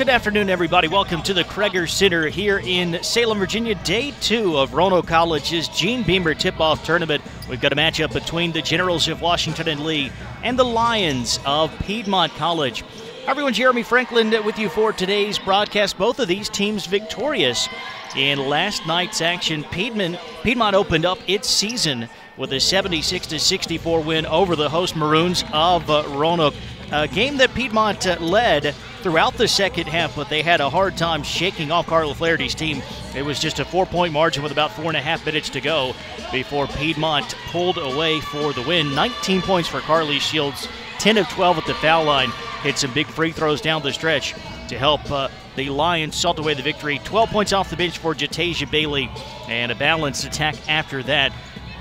Good afternoon, everybody. Welcome to the Kreger Center here in Salem, Virginia. Day 2 of Roanoke College's Gene Beamer Tip-Off Tournament. We've got a matchup between the Generals of Washington and Lee and the Lions of Piedmont College. Hi, everyone. Jeremy Franklin with you for today's broadcast. Both of these teams victorious in last night's action. Piedmont opened up its season with a 76-64 win over the host Maroons of Roanoke. A game that Piedmont led throughout the second half, but they had a hard time shaking off Carla Flaherty's team. It was just a 4-point margin with about 4.5 minutes to go before Piedmont pulled away for the win. 19 points for Carly Shields, 10 of 12 at the foul line. Hit some big free throws down the stretch to help the Lions salt away the victory. 12 points off the bench for Jatasia Bailey, and a balanced attack after that.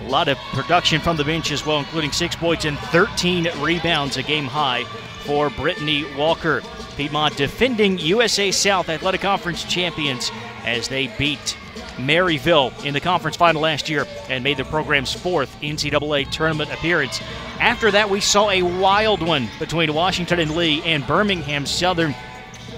A lot of production from the bench as well, including 6 points and 13 rebounds, a game high for Brittany Walker. Piedmont defending USA South Athletic Conference champions as they beat Maryville in the conference final last year and made the program's 4th NCAA tournament appearance. After that, we saw a wild one between Washington and Lee and Birmingham Southern.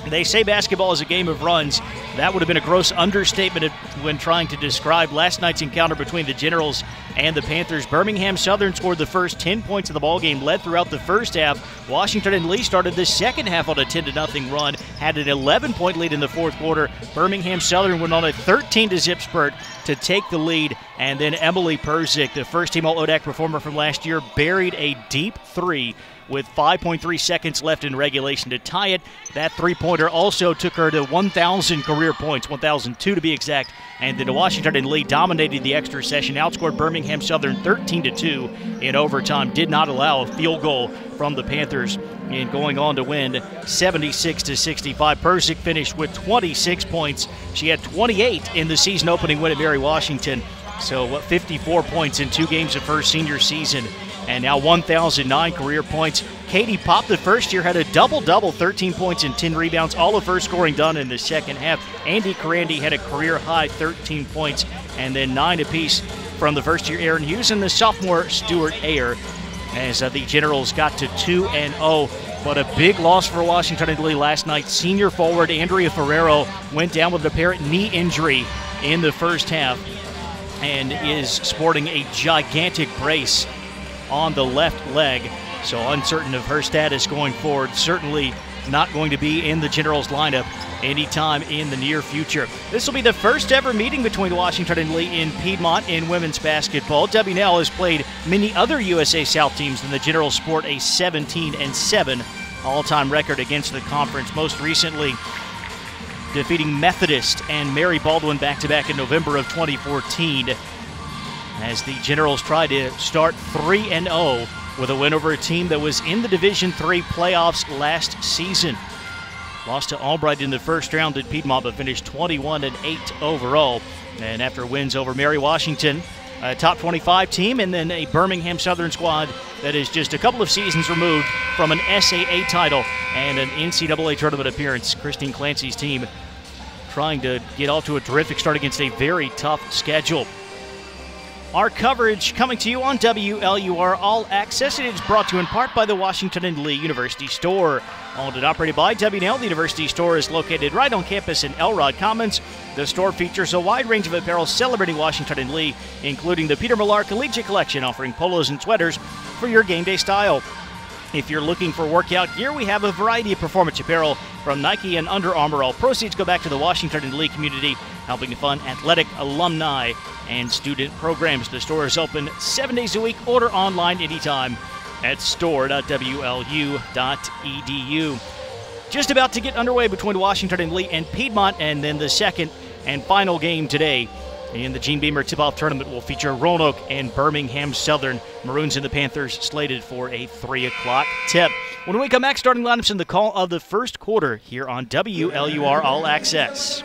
They say basketball is a game of runs. That would have been a gross understatement when trying to describe last night's encounter between the Generals and the Panthers. Birmingham Southern scored the first 10 points of the ballgame, led throughout the first half. Washington and Lee started the second half on a 10-0 run, had an 11-point lead in the fourth quarter. Birmingham Southern went on a 13-0 spurt to take the lead, and then Emily Perzik, the first-team All-ODAC performer from last year, buried a deep three with 5.3 seconds left in regulation to tie it. That three-pointer also took her to 1,000 career points, 1,002 to be exact. And then Washington and Lee dominated the extra session, outscored Birmingham Southern 13-2 in overtime, did not allow a field goal from the Panthers in going on to win 76-65. Perzik finished with 26 points. She had 28 in the season opening win at Mary Washington. So 54 points in 2 games of her senior season, and now 1,009 career points. Katie Pop, the first year, had a double-double, 13 points and 10 rebounds, all of her scoring done in the second half. Andy Carandy had a career-high 13 points, and then 9 apiece from the first-year Aaron Hughes and the sophomore Stuart Ayer, as the Generals got to 2-0. But a big loss for Washington and Lee last night. Senior forward Andrea Ferrero went down with an apparent knee injury in the first half and is sporting a gigantic brace on the left leg, so uncertain of her status going forward. Certainly not going to be in the Generals lineup anytime in the near future. This will be the first ever meeting between Washington and Lee in Piedmont in women's basketball. W&L has played many other USA South teams, and the Generals sport a 17-7 all-time record against the conference, most recently defeating Methodist and Mary Baldwin back-to-back in November of 2014, as the Generals try to start 3-0 with a win over a team that was in the Division III playoffs last season. Lost to Albright in the first round at Piedmont, but finished 21-8 overall. And after wins over Mary Washington, a top 25 team, and then a Birmingham Southern squad that is just a couple of seasons removed from an SAA title and an NCAA tournament appearance. Christine Clancy's team trying to get off to a terrific start against a very tough schedule. Our coverage coming to you on WLUR All Access. It is brought to you in part by the Washington and Lee University Store. Owned and operated by W&L, the University Store is located right on campus in Elrod Commons. The store features a wide range of apparel celebrating Washington and Lee, including the Peter Millar Collegiate Collection, offering polos and sweaters for your game day style. If you're looking for workout gear, we have a variety of performance apparel from Nike and Under Armour. All proceeds go back to the Washington and Lee community, helping to fund athletic, alumni, and student programs. The store is open 7 days a week. Order online anytime at store.wlu.edu. Just about to get underway between Washington and Lee and Piedmont, and then the second and final game today in the Gene Beamer Tip-Off Tournament will feature Roanoke and Birmingham Southern. Maroons and the Panthers slated for a 3 o'clock tip. When we come back, starting lineups in the call of the first quarter here on WLUR All Access.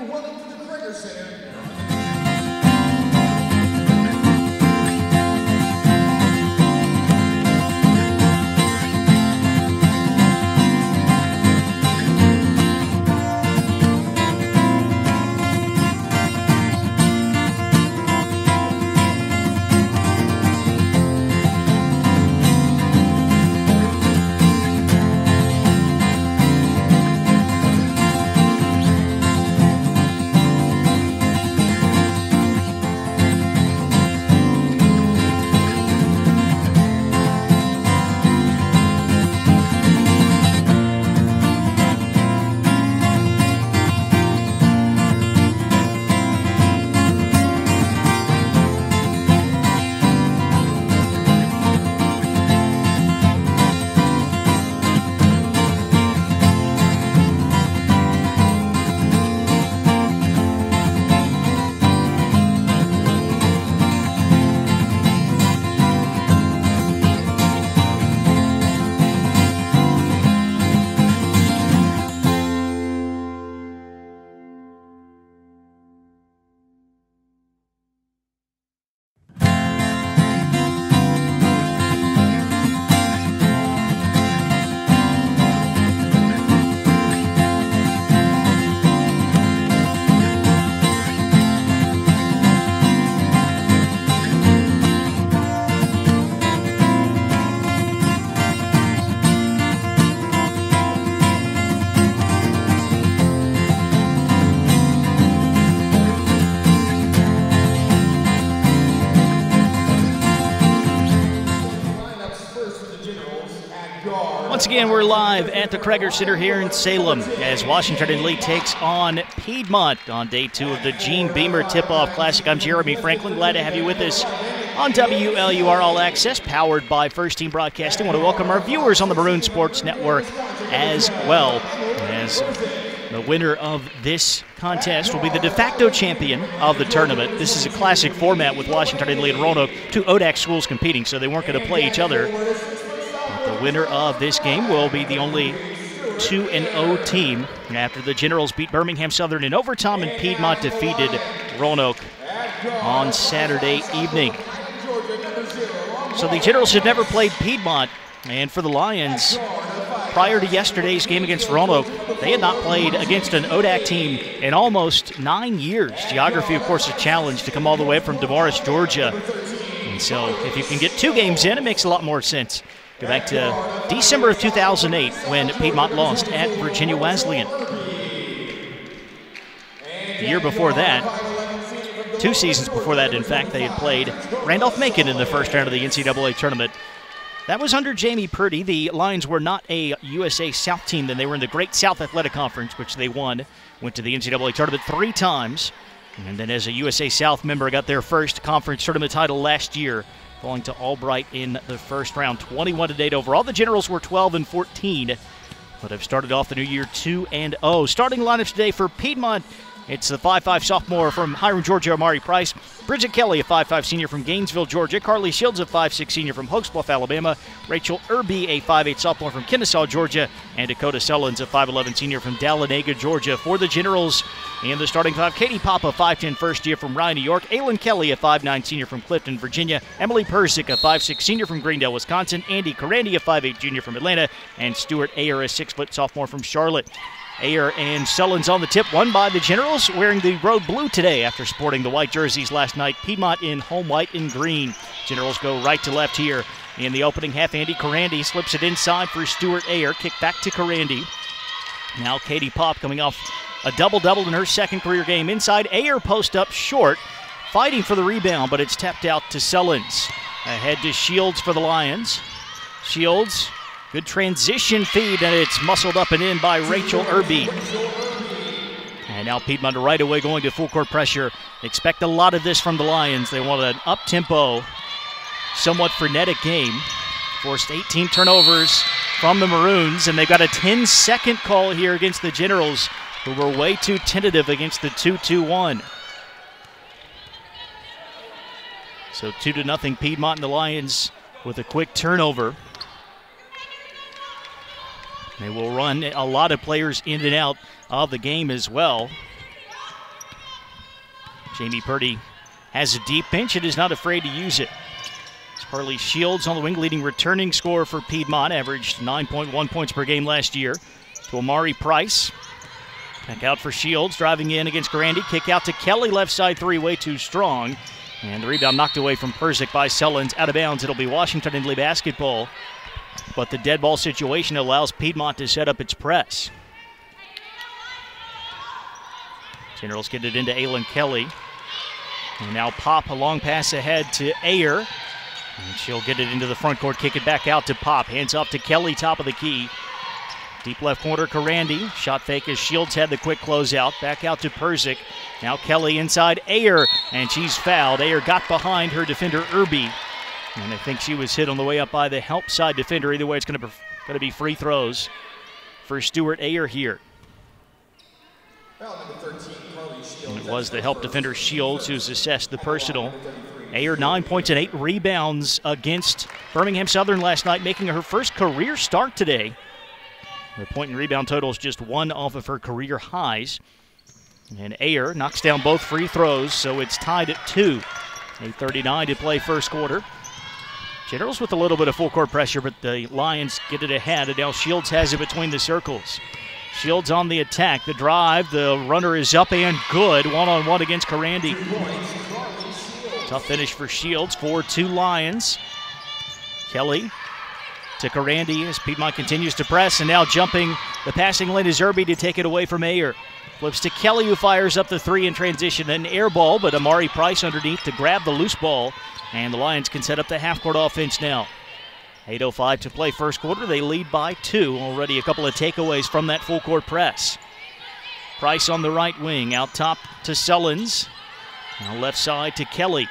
And we're live at the Kreger Center here in Salem as Washington and Lee takes on Piedmont on day 2 of the Gene Beamer Tip-Off Classic. I'm Jeremy Franklin. Glad to have you with us on WLUR All Access, powered by First Team Broadcasting. I want to welcome our viewers on the Maroon Sports Network as well, as the winner of this contest will be the de facto champion of the tournament. This is a classic format with Washington and Lee and Roanoke, 2 ODAC schools competing, so they weren't going to play each other. But the winner of this game will be the only 2-0 team after the Generals beat Birmingham Southern in overtime and Piedmont defeated Roanoke on Saturday evening. So the Generals have never played Piedmont, and for the Lions, prior to yesterday's game against Roanoke, they had not played against an ODAC team in almost 9 years. Geography, of course, a challenge to come all the way from Damaris, Georgia. And so if you can get 2 games in, it makes a lot more sense. Go back to December of 2008 when Piedmont lost at Virginia Wesleyan. The year before that, 2 seasons before that, in fact, they had played Randolph-Macon in the first round of the NCAA tournament. That was under Jamie Purdy. The Lions were not a USA South team then. They were in the Great South Athletic Conference, which they won. Went to the NCAA tournament 3 times. And then as a USA South member, got their first conference tournament title last year, falling to Albright in the first round, 21-8 overall. The Generals were 12-14, but have started off the new year 2-0. Starting lineups today for Piedmont. It's the 5'5 sophomore from Hiram, Georgia, Amari Price. Bridget Kelly, a 5'5 senior from Gainesville, Georgia. Carly Shields, a 5'6 senior from Hoax Bluff, Alabama. Rachel Irby, a 5'8 sophomore from Kennesaw, Georgia. And Dakota Sullins, a 5'11 senior from Dahlonega, Georgia. For the Generals in the starting 5, Katie Pop, a 5'10 first year from Ryan, New York. Aylin Kelly, a 5'9 senior from Clifton, Virginia. Emily Persick, a 5'6 senior from Greendale, Wisconsin. Andy Carandi, a 5'8 junior from Atlanta. And Stuart Ayer, a 6' sophomore from Charlotte. Ayer and Sullins on the tip, won by the Generals, wearing the road blue today after sporting the white jerseys last night. Piedmont in home white and green. Generals go right to left here in the opening half. Andy Carandi slips it inside for Stuart Ayer. Kick back to Carandi. Now Katie Pop coming off a double-double in her second career game. Inside, Ayer post up short, fighting for the rebound, but it's tapped out to Sullins. Ahead to Shields for the Lions. Shields, good transition feed, and it's muscled up and in by Rachel Irby. And now Piedmont right away going to full court pressure. Expect a lot of this from the Lions. They want an up-tempo, somewhat frenetic game. Forced 18 turnovers from the Maroons, and they've got a 10-second call here against the Generals, who were way too tentative against the 2-2-1. So 2-0 Piedmont, and the Lions with a quick turnover. They will run a lot of players in and out of the game as well. Jamie Purdy has a deep bench and is not afraid to use it. It's Carly Shields on the wing, leading returning scorer for Piedmont, averaged 9.1 points per game last year. To Amari Price. Back out for Shields, driving in against Carandi. Kick out to Kelly, left side 3, way too strong. And the rebound knocked away from Persick by Sullins, out of bounds. It'll be Washington and Lee basketball. But the dead ball situation allows Piedmont to set up its press. Generals get it into Aylin Kelly. And now Pop, a long pass ahead to Ayer. And she'll get it into the front court, kick it back out to Pop. Hands off to Kelly, top of the key. Deep left corner, Carandi. Shot fake as Shields had the quick closeout. Back out to Persick. Now Kelly inside Ayer, and she's fouled. Ayer got behind her defender, Irby. And I think she was hit on the way up by the help side defender. Either way, it's going to be free throws for Stuart Ayer here. And it was the help defender Shields who's assessed the personal. Ayer 9 points and 8 rebounds against Birmingham Southern last night, making her first career start today. The point and rebound total is just 1 off of her career highs. And Ayer knocks down both free throws, so it's tied at 2. 8:39 to play first quarter. Generals with a little bit of full court pressure, but the Lions get it ahead, and now Shields has it between the circles. Shields on the attack, the drive, the runner is up and good. One-on-one against Carandi. Tough finish for Shields, 4-2 Lions. Kelly to Carandi as Piedmont continues to press, and now jumping the passing lane is Irby to take it away from Ayer. Flips to Kelly, who fires up the 3 in transition, an air ball, but Amari Price underneath to grab the loose ball. And the Lions can set up the half-court offense now. 8:05 to play first quarter. They lead by 2. Already a couple of takeaways from that full court press. Price on the right wing. Out top to Sullins. Now left side to Kelly.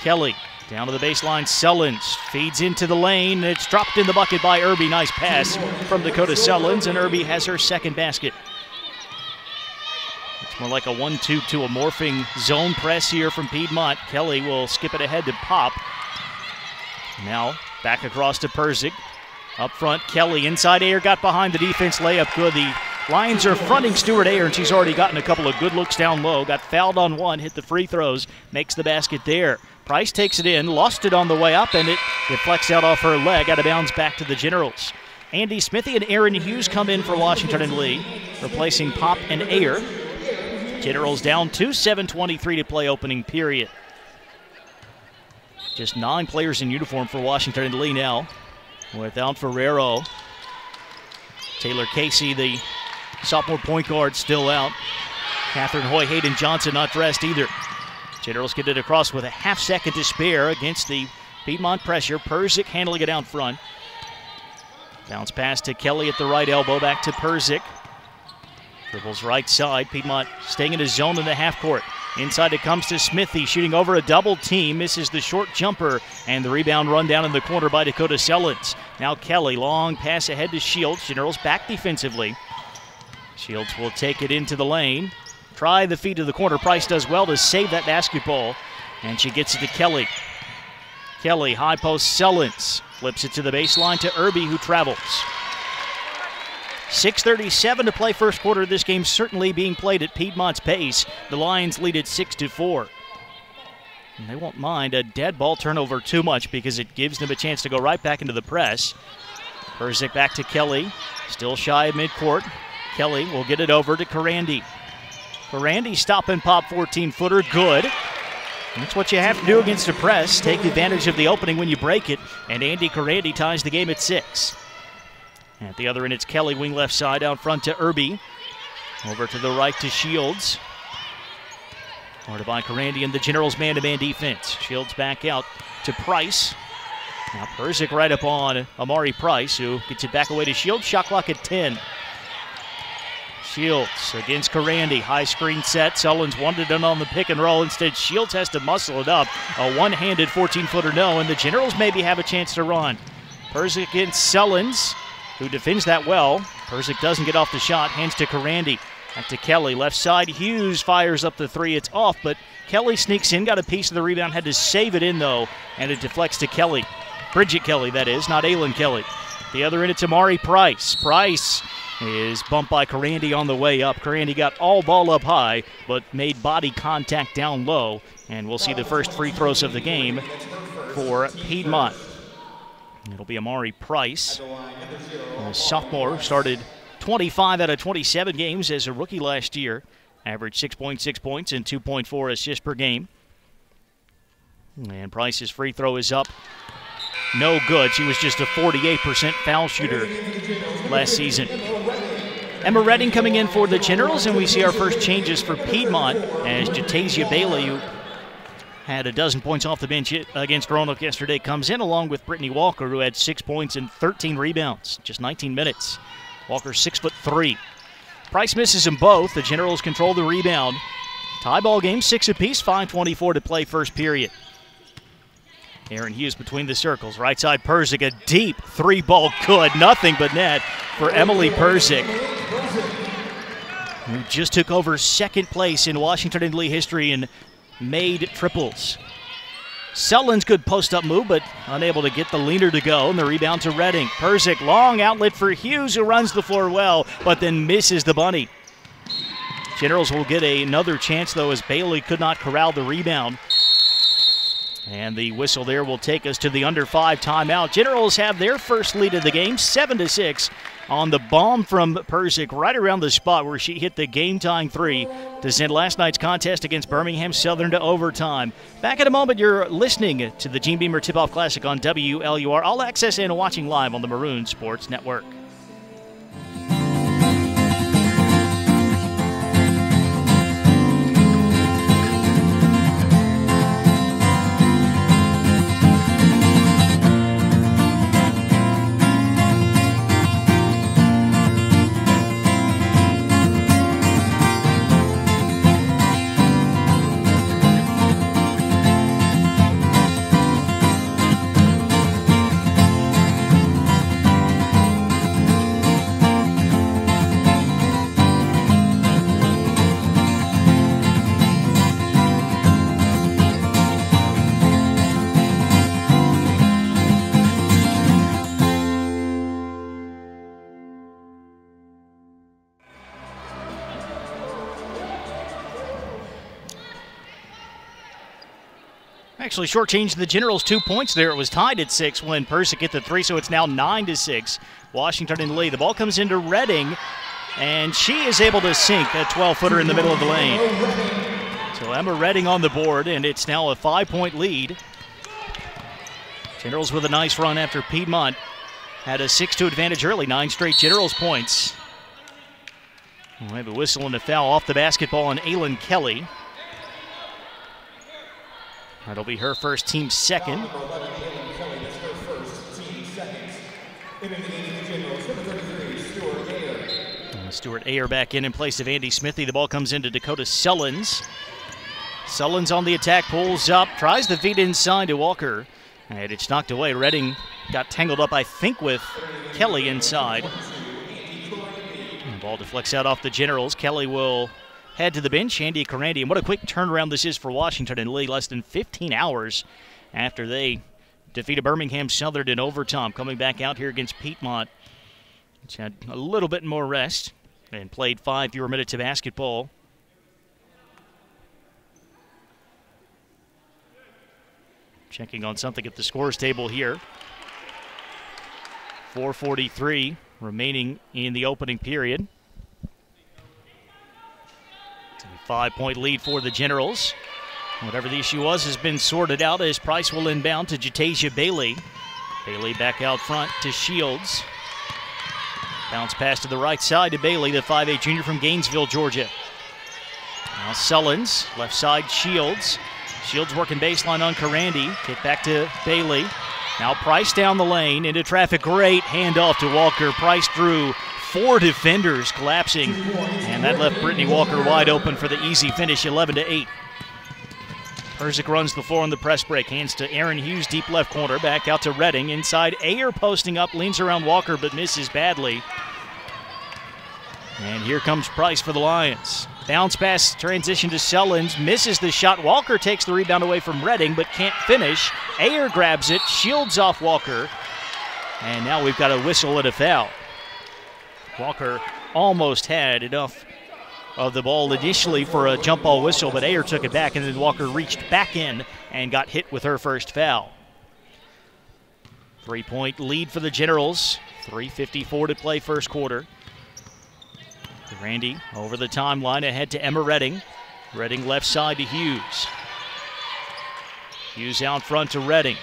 Kelly down to the baseline. Sullins feeds into the lane. It's dropped in the bucket by Irby. Nice pass from Dakota Sullins, and Irby has her second basket. It's more like a 1-2 to a morphing zone press here from Piedmont. Kelly will skip it ahead to Pop. Now back across to Perzik. Up front, Kelly inside Ayer got behind the defense. Layup good. The Lions are fronting Stewart Ayer, and she's already gotten a couple of good looks down low. Got fouled on one, hit the free throws, makes the basket there. Price takes it in, lost it on the way up, and it deflects out off her leg, out of bounds back to the Generals. Andy Smithy and Aaron Hughes come in for Washington and Lee, replacing Pop and Ayer. Generals down 2, 7:23 to play opening period. Just 9 players in uniform for Washington and Lee now. Without Ferrero. Taylor Casey, the sophomore point guard, still out. Catherine Hoy, Hayden Johnson not dressed either. Generals get it across with a half second to spare against the Piedmont pressure. Perzik handling it out front. Bounce pass to Kelly at the right elbow, back to Perzik. Dribbles right side. Piedmont staying in his zone in the half court. Inside it comes to Smithy, shooting over a double team, misses the short jumper, and the rebound run down in the corner by Dakota Sullins. Now Kelly, long pass ahead to Shields. Generals back defensively. Shields will take it into the lane. Try the feed to the corner. Price does well to save that basketball, and she gets it to Kelly. Kelly, high post, Sullins. Flips it to the baseline to Irby, who travels. 6:37 to play first quarter. This game certainly being played at Piedmont's pace. The Lions lead it 6-4. And they won't mind a dead ball turnover too much because it gives them a chance to go right back into the press. Perzik back to Kelly. Still shy of midcourt. Kelly will get it over to Karandi. Karandi stop and pop 14-footer. Good. That's what you have to do against a press. Take advantage of the opening when you break it. And Andy Karandi ties the game at 6. At the other end, it's Kelly, wing left side, out front to Irby. Over to the right to Shields. Guarded by Karandi and the Generals' man-to-man defense. Shields back out to Price. Now Perzik right up on Amari Price, who gets it back away to Shields. Shot clock at 10. Shields against Karandi. High screen set. Sullins wanted it on the pick and roll. Instead, Shields has to muscle it up. A one-handed 14-footer no, and the Generals maybe have a chance to run. Perzik against Sullins, who defends that well. Perzik doesn't get off the shot. Hands to Karandi. Back to Kelly. Left side. Hughes fires up the three. It's off, but Kelly sneaks in. Got a piece of the rebound. Had to save it in, though, and it deflects to Kelly. Bridget Kelly, that is, not Aylin Kelly. The other end, it's Amari Price. Price is bumped by Karandi on the way up. Karandi got all ball up high, but made body contact down low. And we'll see the first free throws of the game for Piedmont. It'll be Amari Price. A sophomore, started 25 out of 27 games as a rookie last year. Averaged 6.6 points and 2.4 assists per game. And Price's free throw is up. No good. She was just a 48% foul shooter last season. Emma Redding coming in for the Generals, and we see our first changes for Piedmont as Jatasia Bailey, who had a dozen points off the bench against Roanoke yesterday, comes in along with Brittany Walker, who had 6 points and 13 rebounds, just 19 minutes. Walker's 6'3". Price misses them both. The Generals control the rebound. Tie ball game, 6 apiece, 5:24 to play first period. Aaron Hughes between the circles. Right side, Perzik, a deep three ball, good. Nothing but net for Emily Perzik, who just took over second place in Washington and Lee history and made triples. Sullins, good post-up move, but unable to get the leaner to go, and the rebound to Redding. Perzik, long outlet for Hughes, who runs the floor well, but then misses the bunny. Generals will get another chance, though, as Bailey could not corral the rebound. And the whistle there will take us to the under 5 timeout. Generals have their first lead of the game, 7-6, on the bomb from Perzik right around the spot where she hit the game-tying three to send last night's contest against Birmingham Southern to overtime. Back in a moment, you're listening to the Gene Beamer Tip-Off Classic on WLUR, all access and watching live on the Maroon Sports Network. Actually shortchanged the Generals 2 points there. It was tied at 6 when Persick hit the 3, so it's now 9-6. Washington in the lead. The ball comes into Redding, and she is able to sink that 12-footer in the middle of the lane. So Emma Redding on the board, and it's now a 5-point lead. Generals with a nice run after Piedmont had a 6-2 advantage early, 9 straight Generals points. We have a whistle and a foul off the basketball on Aylin Kelly. That'll be her first, team second. Stuart Ayer back in place of Andy Smithy. The ball comes into Dakota Sullins. Sullins on the attack, pulls up, tries the feed inside to Walker. And it's knocked away. Redding got tangled up, I think, with Kelly inside. And the ball deflects out off the Generals. Kelly will head to the bench. Andy Karandi. And what a quick turnaround this is for Washington in the league. Less than 15 hours after they defeated Birmingham Southern in overtime. Coming back out here against Piedmont, which had a little bit more rest and played 5 fewer minutes of basketball. Checking on something at the scores table here. 4:43 remaining in the opening period. It's a 5-point lead for the Generals. Whatever the issue was has been sorted out as Price will inbound to Jatasia Bailey. Bailey back out front to Shields. Bounce pass to the right side to Bailey, the 5'8 junior from Gainesville, Georgia. Now Sullins, left side Shields. Shields working baseline on Karandi. Kick back to Bailey. Now Price down the lane into traffic. Great handoff to Walker. Price through 4 defenders collapsing. And that left Brittany Walker wide open for the easy finish, 11-8. Persick runs the floor on the press break. Hands to Aaron Hughes, deep left corner. Back out to Redding. Inside, Ayer posting up, leans around Walker, but misses badly. And here comes Price for the Lions. Bounce pass, transition to Sullins. Misses the shot. Walker takes the rebound away from Redding, but can't finish. Ayer grabs it, shields off Walker. And now we've got a whistle and a foul. Walker almost had enough of the ball initially for a jump ball whistle, but Ayer took it back, and then Walker reached back in and got hit with her first foul. 3-point lead for the Generals. 3:54 to play first quarter. Randy over the timeline ahead to Emma Redding. Redding left side to Hughes. Hughes out front to Redding.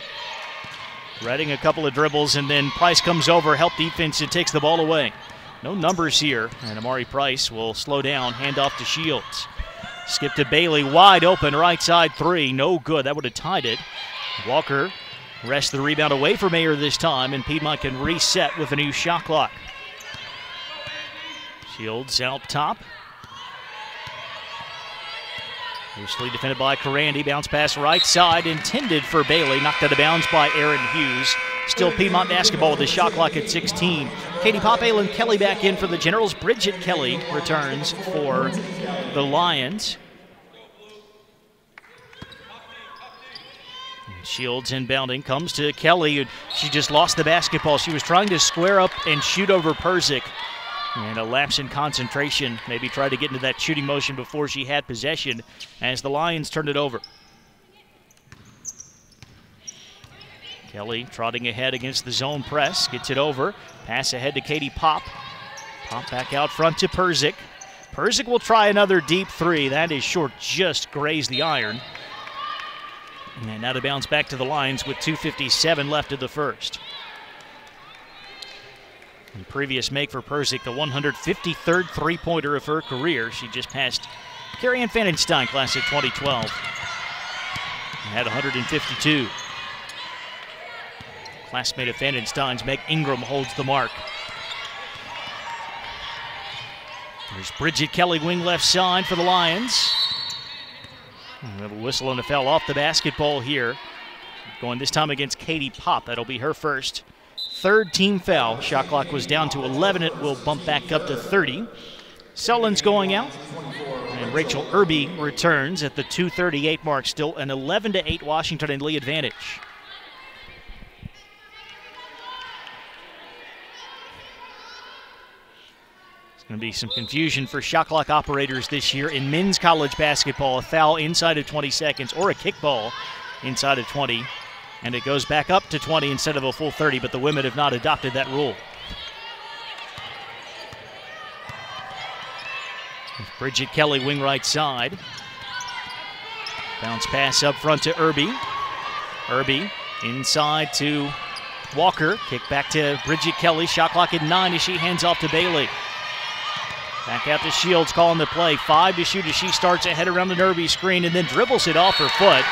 Redding a couple of dribbles, and then Price comes over, help defense, and takes the ball away. No numbers here, and Amari Price will slow down, hand off to Shields. Skip to Bailey, wide open, right side 3, no good, that would have tied it. Walker wrests the rebound away from Ayer this time, and Piedmont can reset with a new shot clock. Shields out top. Loosely defended by Karandi, bounce pass right side, intended for Bailey, knocked out of bounds by Aaron Hughes. Still Piedmont basketball with the shot clock at 16. Katie Pop, Aylin Kelly back in for the Generals. Bridget Kelly returns for the Lions. And Shields inbounding, comes to Kelly. She just lost the basketball. She was trying to square up and shoot over Persick. And a lapse in concentration, maybe tried to get into that shooting motion before she had possession as the Lions turned it over. Kelly trotting ahead against the zone press, gets it over, pass ahead to Katie Pop. Pop back out front to Persick. Persick will try another deep 3. That is short, just grazed the iron. And out of bounds back to the Lions with 2:57 left of the first. And previous make for Persick, the 153rd three-pointer of her career. She just passed Carrie Ann Fanenstein, class of 2012. And had 152. Classmate of Fanenstein's, Meg Ingram, holds the mark. There's Bridget Kelly, wing left side for the Lions. And we have a whistle and a foul off the basketball here. Going this time against Katie Pop. That'll be her first. 3rd team foul. Shot clock was down to 11. It will bump back up to 30. Sullins going out. And Rachel Irby returns at the 2:38 mark. Still an 11-8 Washington and Lee advantage. There's going to be some confusion for shot clock operators this year in men's college basketball. A foul inside of 20 seconds or a kickball inside of 20. And it goes back up to 20 instead of a full 30, but the women have not adopted that rule. Bridget Kelly, wing right side. Bounce pass up front to Irby. Irby inside to Walker. Kick back to Bridget Kelly. Shot clock at 9 as she hands off to Bailey. Back out to Shields calling the play. 5 to shoot as she starts ahead around the Irby screen and then dribbles it off her foot.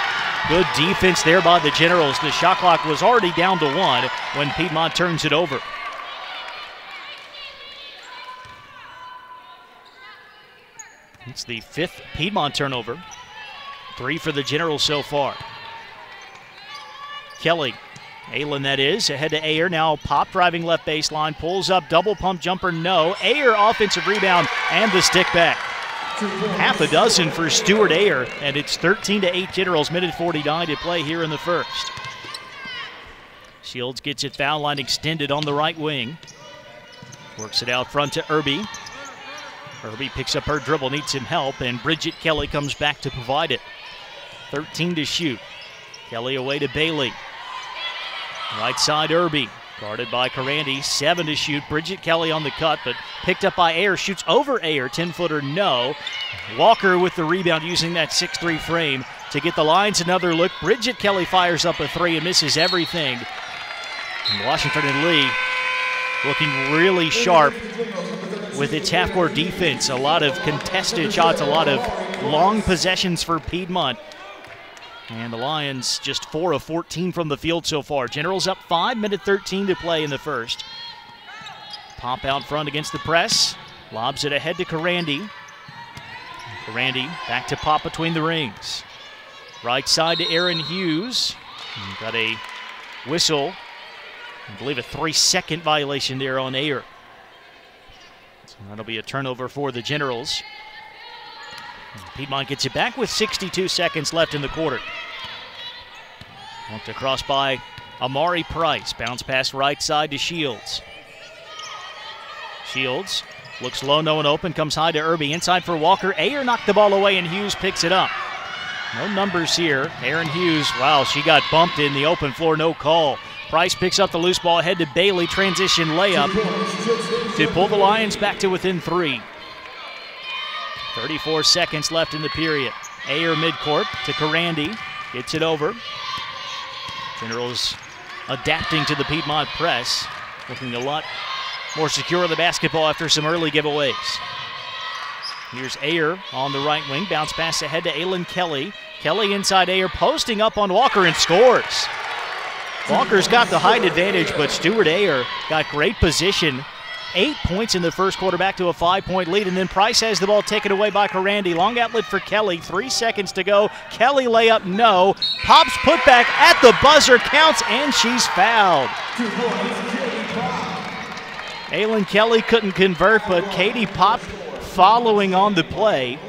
Good defense there by the Generals. The shot clock was already down to 1 when Piedmont turns it over. It's the 5th Piedmont turnover. 3 for the Generals so far. Kelly, Aylin that is, ahead to Ayer. Now Pop driving left baseline, pulls up, double pump jumper, no. Ayer offensive rebound and the stick back. Half a dozen for Stuart Ayer, and it's 13-8 Generals, minute 49 to play here in the first. Shields gets it foul line extended on the right wing. Works it out front to Irby. Irby picks up her dribble, needs some help, and Bridget Kelly comes back to provide it. 13 to shoot. Kelly away to Bailey. Right side Irby, guarded by Karandi. 7 to shoot. Bridget Kelly on the cut, but picked up by Ayer. Shoots over Ayer, 10-footer, no. Walker with the rebound using that 6'3 frame to get the Lions another look. Bridget Kelly fires up a 3 and misses everything. And Washington and Lee looking really sharp with its half-court defense. A lot of contested shots, a lot of long possessions for Piedmont. And the Lions just 4 of 14 from the field so far. Generals up 5, minute 13 to play in the first. Pop out front against the press. Lobs it ahead to Karandi. Karandi back to Pop between the rings. Right side to Aaron Hughes. Got a whistle. I believe a 3-second violation there on Ayer. So that'll be a turnover for the Generals. Piedmont gets it back with 62 seconds left in the quarter. Walked across by Amari Price. Bounce pass right side to Shields. Shields looks low, no one open, comes high to Irby. Inside for Walker. Ayer knocked the ball away and Hughes picks it up. No numbers here. Aaron Hughes, wow, she got bumped in the open floor, no call. Price picks up the loose ball ahead to Bailey. Transition layup to pull the Lions back to within 3. 34 seconds left in the period. Ayer midcourt to Karandi. Gets it over. Generals adapting to the Piedmont press. Looking a lot more secure of the basketball after some early giveaways. Here's Ayer on the right wing. Bounce pass ahead to Aylin Kelly. Kelly inside Ayer, posting up on Walker and scores. Walker's got the height advantage, but Stuart Ayer got great position. 8 points in the first quarter, back to a 5-point lead, and then Price has the ball taken away by Karandi. Long outlet for Kelly, 3 seconds to go. Kelly layup, no. Pop's put back at the buzzer, counts, and she's fouled. Aylin Kelly couldn't convert, but Katie Pop following on the play.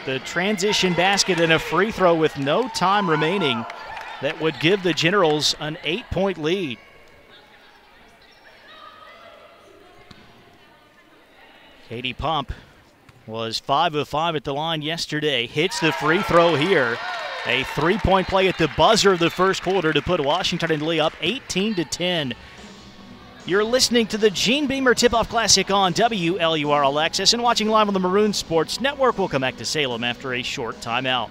The transition basket and a free throw with no time remaining that would give the Generals an 8-point lead. Katie Pop was 5 of 5 at the line yesterday. Hits the free throw here. A 3-point play at the buzzer of the first quarter to put Washington and Lee up 18-10. You're listening to the Gene Beamer Tip-Off Classic on WLUR All Access and watching live on the Maroon Sports Network. We'll come back to Salem after a short timeout.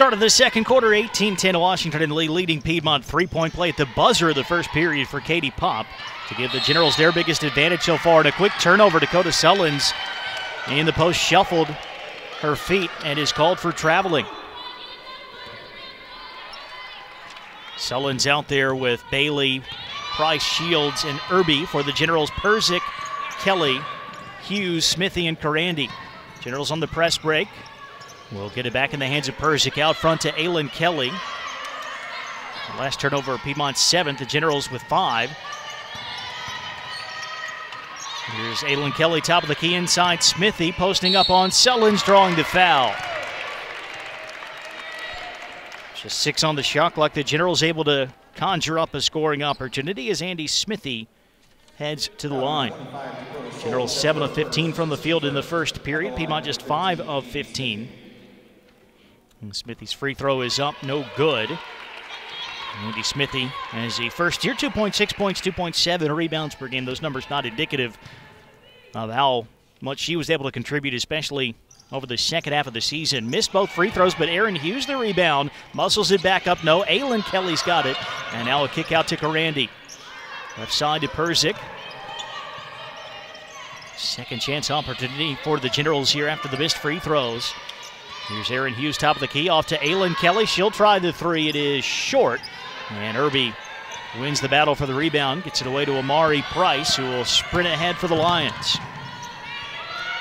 Start of the second quarter, 18-10 Washington and Lee leading Piedmont. 3-point play at the buzzer of the first period for Katie Popp to give the Generals their biggest advantage so far. And a quick turnover, Dakota Sullins in the post shuffled her feet and is called for traveling. Sullins out there with Bailey, Price, Shields, and Irby for the Generals. Persick, Kelly, Hughes, Smithy, and Karandi. Generals on the press break. We'll get it back in the hands of Persick. Out front to Aylin Kelly. The last turnover, Piedmont's 7th. The Generals with 5. Here's Aylin Kelly, top of the key inside. Smithy posting up on Sullins, drawing the foul. Just 6 on the shot clock. The Generals able to conjure up a scoring opportunity as Andy Smithy heads to the line. Generals 7 of 15 from the field in the first period. Piedmont just 5 of 15. And Smithy's free throw is up, no good. Andy Smithy has a first year, 2.6 points, 2.7 rebounds per game. Those numbers not indicative of how much she was able to contribute, especially over the second half of the season. Missed both free throws, but Erin Hughes the rebound. Muscles it back up. No, Aylin Kelly's got it. And now a kick out to Karandi. Left side to Persick. Second chance opportunity for the Generals here after the missed free throws. Here's Erin Hughes, top of the key, off to Aylin Kelly. She'll try the three. It is short. And Irby wins the battle for the rebound. Gets it away to Amari Price, who will sprint ahead for the Lions.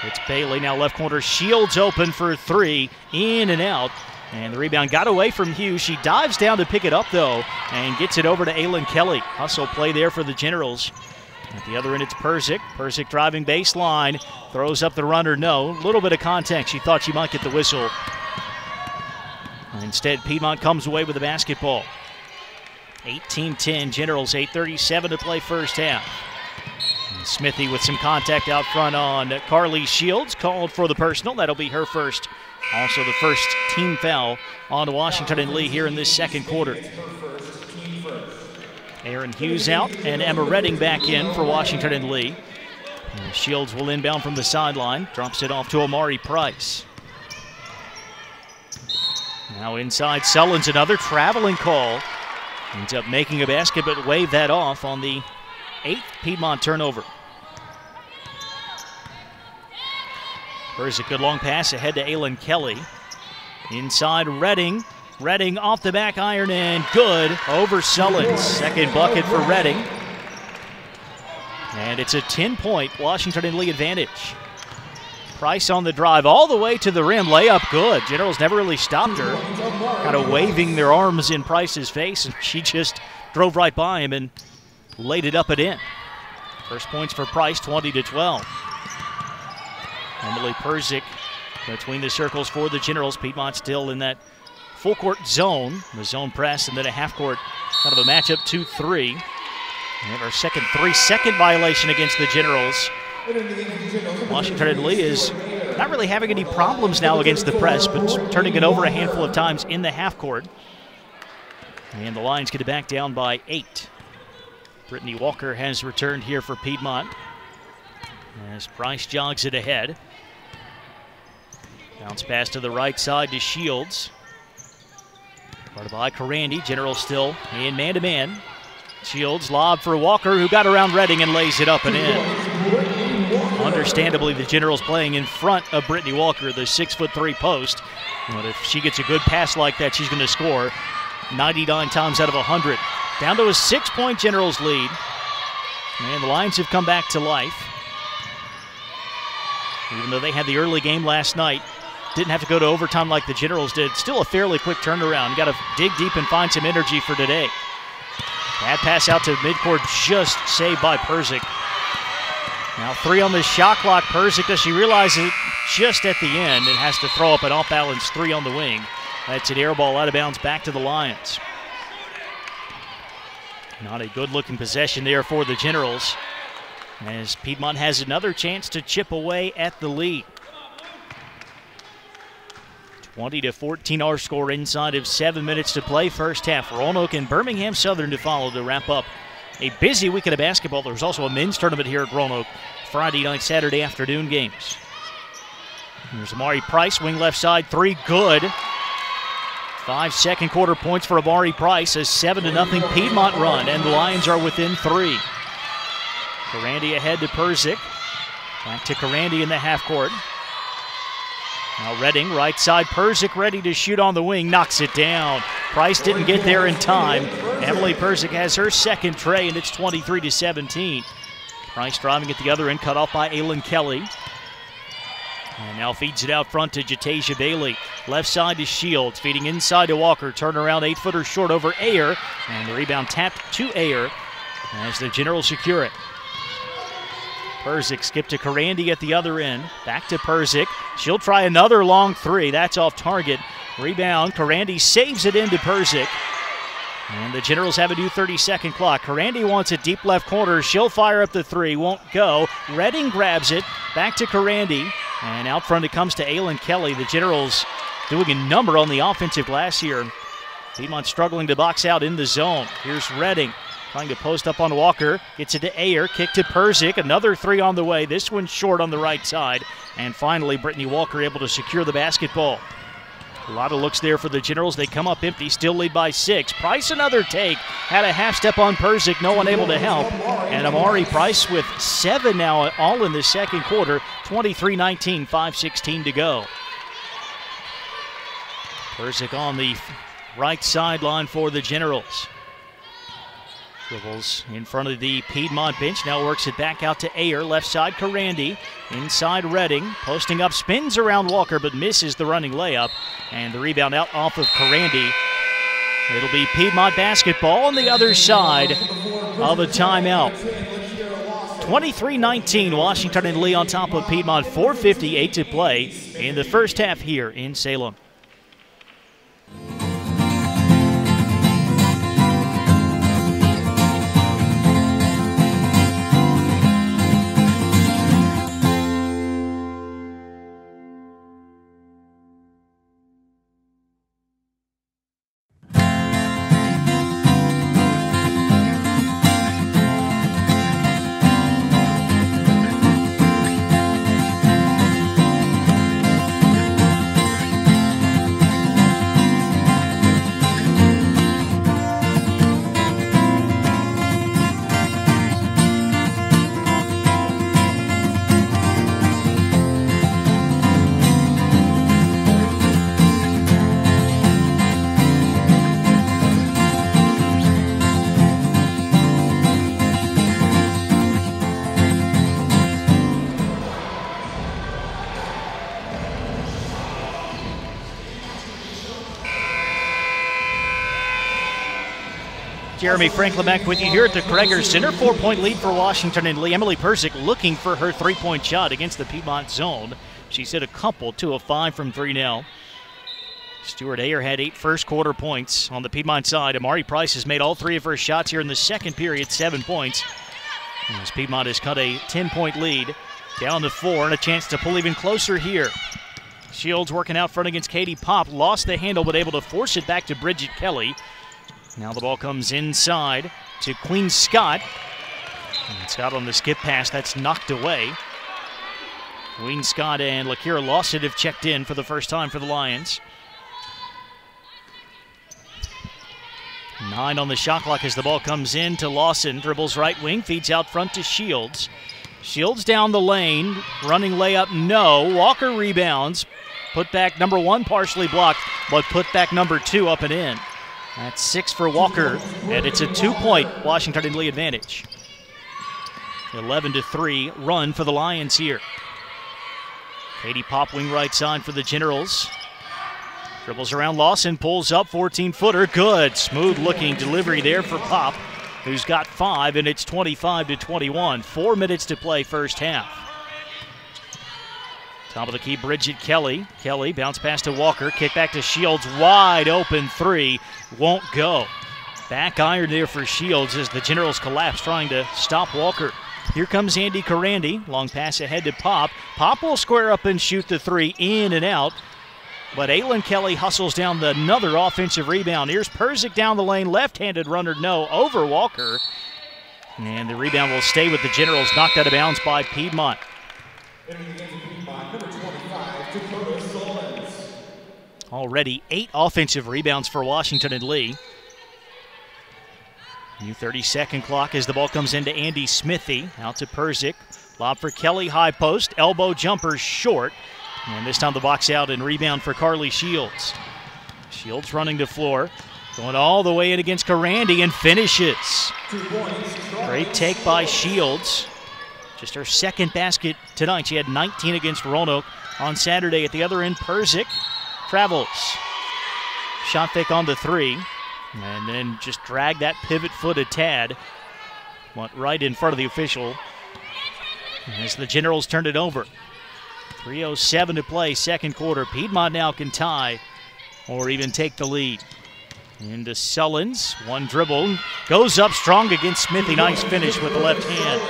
It's Bailey now left corner. Shields open for 3. In and out. And the rebound got away from Hughes. She dives down to pick it up, though, and gets it over to Aylin Kelly. Hustle play there for the Generals. At the other end, it's Persick. Persick driving baseline. Throws up the runner, no. A little bit of contact. She thought she might get the whistle. Instead, Piedmont comes away with the basketball. 18-10, Generals, 8:37 to play first half. And Smithy with some contact out front on Carly Shields. Called for the personal. That'll be her first. Also the first team foul on Washington and Lee here in this second quarter. Erin Hughes out and Emma Redding back in for Washington and Lee. And Shields will inbound from the sideline. Drops it off to Amari Price. Now inside Sullins, another traveling call. Ends up making a basket, but waved that off on the 8th Piedmont turnover. There's a good long pass ahead to Aylin Kelly. Inside Redding. Redding off the back iron and good over Sullins. Second bucket for Redding. And it's a 10-point Washington and Lee advantage. Price on the drive all the way to the rim. Layup good. Generals never really stopped her. Kind of waving their arms in Price's face, and she just drove right by him and laid it up and in. First points for Price, 20-12. Emily Persick between the circles for the Generals. Piedmont still in that full court zone, the zone press, and then a half court kind of a matchup 2-3. And our second 3-second violation against the Generals. Washington and Lee is not really having any problems now against the press, but turning it over a handful of times in the half court. And the Lions get it back down by 8. Brittany Walker has returned here for Piedmont as Price jogs it ahead. Bounce pass to the right side to Shields. Guarded by Karandi. General still in man-to-man. Shields lob for Walker, who got around Redding and lays it up and in. Understandably, the Generals playing in front of Brittany Walker, the 6'3" post. But if she gets a good pass like that, she's going to score 99 times out of 100. Down to a 6-point Generals lead. And the Lions have come back to life. Even though they had the early game last night, didn't have to go to overtime like the Generals did. Still a fairly quick turnaround. Got to dig deep and find some energy for today. Bad pass out to midcourt, just saved by Persick. Now 3 on the shot clock. Persick, does she realize it just at the end and has to throw up an off-balance 3 on the wing. That's an air ball out of bounds back to the Lions. Not a good-looking possession there for the Generals, as Piedmont has another chance to chip away at the lead. 20-14 our score inside of 7 minutes to play first half. Roanoke and Birmingham Southern to follow to wrap up a busy weekend of basketball. There's also a men's tournament here at Roanoke, Friday night, Saturday afternoon games. Here's Amari Price, wing left side, 3 good. 5 second quarter points for Amari Price, a 7-0 Piedmont run, and the Lions are within 3. Karandi ahead to Persick. Back to Karandi in the half court. Now Redding, right side, Persick ready to shoot on the wing, knocks it down. Price didn't get there in time. Emily Persick has her second tray, and it's 23-17. Price driving at the other end, cut off by Aylin Kelly. And now feeds it out front to Jatasia Bailey. Left side to Shields, feeding inside to Walker. Turnaround 8-footer short over Ayer. And the rebound tapped to Ayer as the Generals secure it. Persick skipped to Karandi at the other end. Back to Persick. She'll try another long three. That's off target. Rebound. Karandi saves it into Persick. And the Generals have a new 30-second clock. Karandi wants it deep left corner. She'll fire up the three. Won't go. Redding grabs it. Back to Karandi. And out front it comes to Aylin Kelly. The Generals doing a number on the offensive glass here. Piedmont struggling to box out in the zone. Here's Redding. Trying to post up on Walker. Gets it to Ayer. Kick to Persick. Another three on the way. This one short on the right side. And finally, Brittany Walker able to secure the basketball. A lot of looks there for the Generals. They come up empty, still lead by 6. Price another take. Had a half step on Persick. No one able to help. And Amari Price with 7 now, all in the second quarter. 23-19, 5:16 to go. Persick on the right sideline for the Generals. Dribbles in front of the Piedmont bench, now works it back out to Ayer, left side Karandi, inside Redding, posting up, spins around Walker but misses the running layup, and the rebound out off of Karandi. It'll be Piedmont basketball on the other side of a timeout. 23-19, Washington and Lee on top of Piedmont, 4:58 to play in the first half here in Salem. Jeremy Franklin back with you here at the Kreger Center. 4-point lead for Washington and Lee. Emily Persick looking for her three-point shot against the Piedmont zone. She's hit a couple, 2 of 5 from 3 now. Stuart Ayer had 8 first quarter points on the Piedmont side. Amari Price has made all 3 of her shots here in the second period, 7 points. As Piedmont has cut a 10-point lead, down to 4 and a chance to pull even closer here. Shields working out front against Katie Pop, lost the handle but able to force it back to Bridget Kelly. Now the ball comes inside to Queen Scott. And Scott on the skip pass, that's knocked away. Queen Scott and Lakira Lawson have checked in for the first time for the Lions. 9 on the shot clock as the ball comes in to Lawson. Dribbles right wing, feeds out front to Shields. Shields down the lane, running layup, no. Walker rebounds. Put back number 1 partially blocked, but put back number 2 up and in. That's 6 for Walker, and it's a 2-point Washington and Lee advantage. 11-3 run for the Lions here. Katie Pop, wing right side for the Generals. Dribbles around Lawson, pulls up, 14-footer, good. Smooth-looking delivery there for Pop, who's got 5, and it's 25-21. 4 minutes to play first half. Top of the key, Bridget Kelly. Kelly bounce pass to Walker, kick back to Shields, wide open 3, won't go. Back iron there for Shields as the Generals collapse trying to stop Walker. Here comes Andy Karandi, long pass ahead to Pop. Pop will square up and shoot the 3, in and out. But Aylin Kelly hustles down another offensive rebound. Here's Persick down the lane, left-handed runner, no, over Walker. And the rebound will stay with the Generals, knocked out of bounds by Piedmont. Already 8 offensive rebounds for Washington and Lee. New 30-second clock as the ball comes into Andy Smithy. Out to Perzik. Lob for Kelly, high post. Elbow jumper short. And this time the box out and rebound for Carly Shields. Shields running the floor. Going all the way in against Karandi and finishes. Great take by Shields. Just her second basket tonight. She had 19 against Roanoke on Saturday. At the other end, Perzik travels. Shot fake on the 3. And then just dragged that pivot foot a tad. Went right in front of the official as the Generals turned it over. 3:07 to play, second quarter. Piedmont now can tie or even take the lead. Into Sullins, one dribble. Goes up strong against Smithy. Nice finish with the left hand.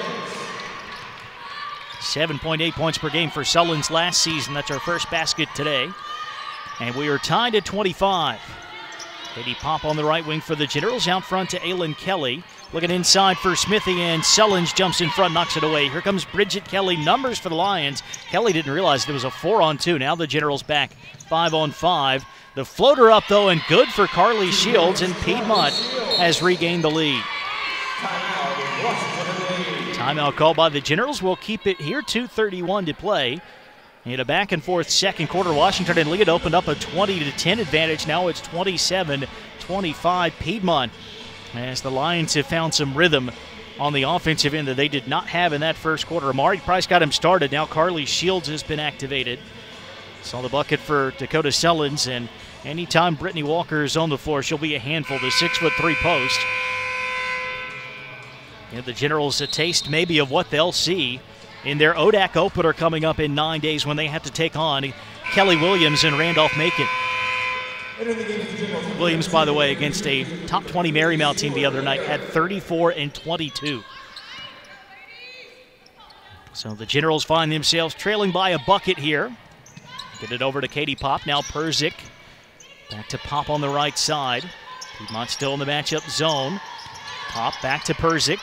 7.8 points per game for Sullins last season. That's our first basket today. And we are tied at 25. Katie Pop on the right wing for the Generals. Out front to Aylin Kelly. Looking inside for Smithy, and Sullins jumps in front, knocks it away. Here comes Bridget Kelly. Numbers for the Lions. Kelly didn't realize it was a 4-on-2. Now the Generals back 5-on-5. The floater up, though, and good for Carly Shields, and Piedmont has regained the lead. Timeout called by the Generals. We'll keep it here. 2:31 to play. In a back-and-forth second quarter, Washington and Lee had opened up a 20-10 advantage. Now it's 27-25 Piedmont, as the Lions have found some rhythm on the offensive end that they did not have in that first quarter. Amari Price got him started. Now Carly Shields has been activated. Saw the bucket for Dakota Sullins, and anytime Brittany Walker is on the floor, she'll be a handful. The 6'3" post. And the Generals a taste maybe of what they'll see in their ODAC opener coming up in 9 days when they have to take on Kelly Williams and Randolph Macon. Williams, by the way, against a top 20 Marymount team the other night, had 34 and 22. So the Generals find themselves trailing by a bucket here. Get it over to Katie Pop. Now Perzik. Back to Pop on the right side. Piedmont still in the matchup zone. Pop back to Perzik.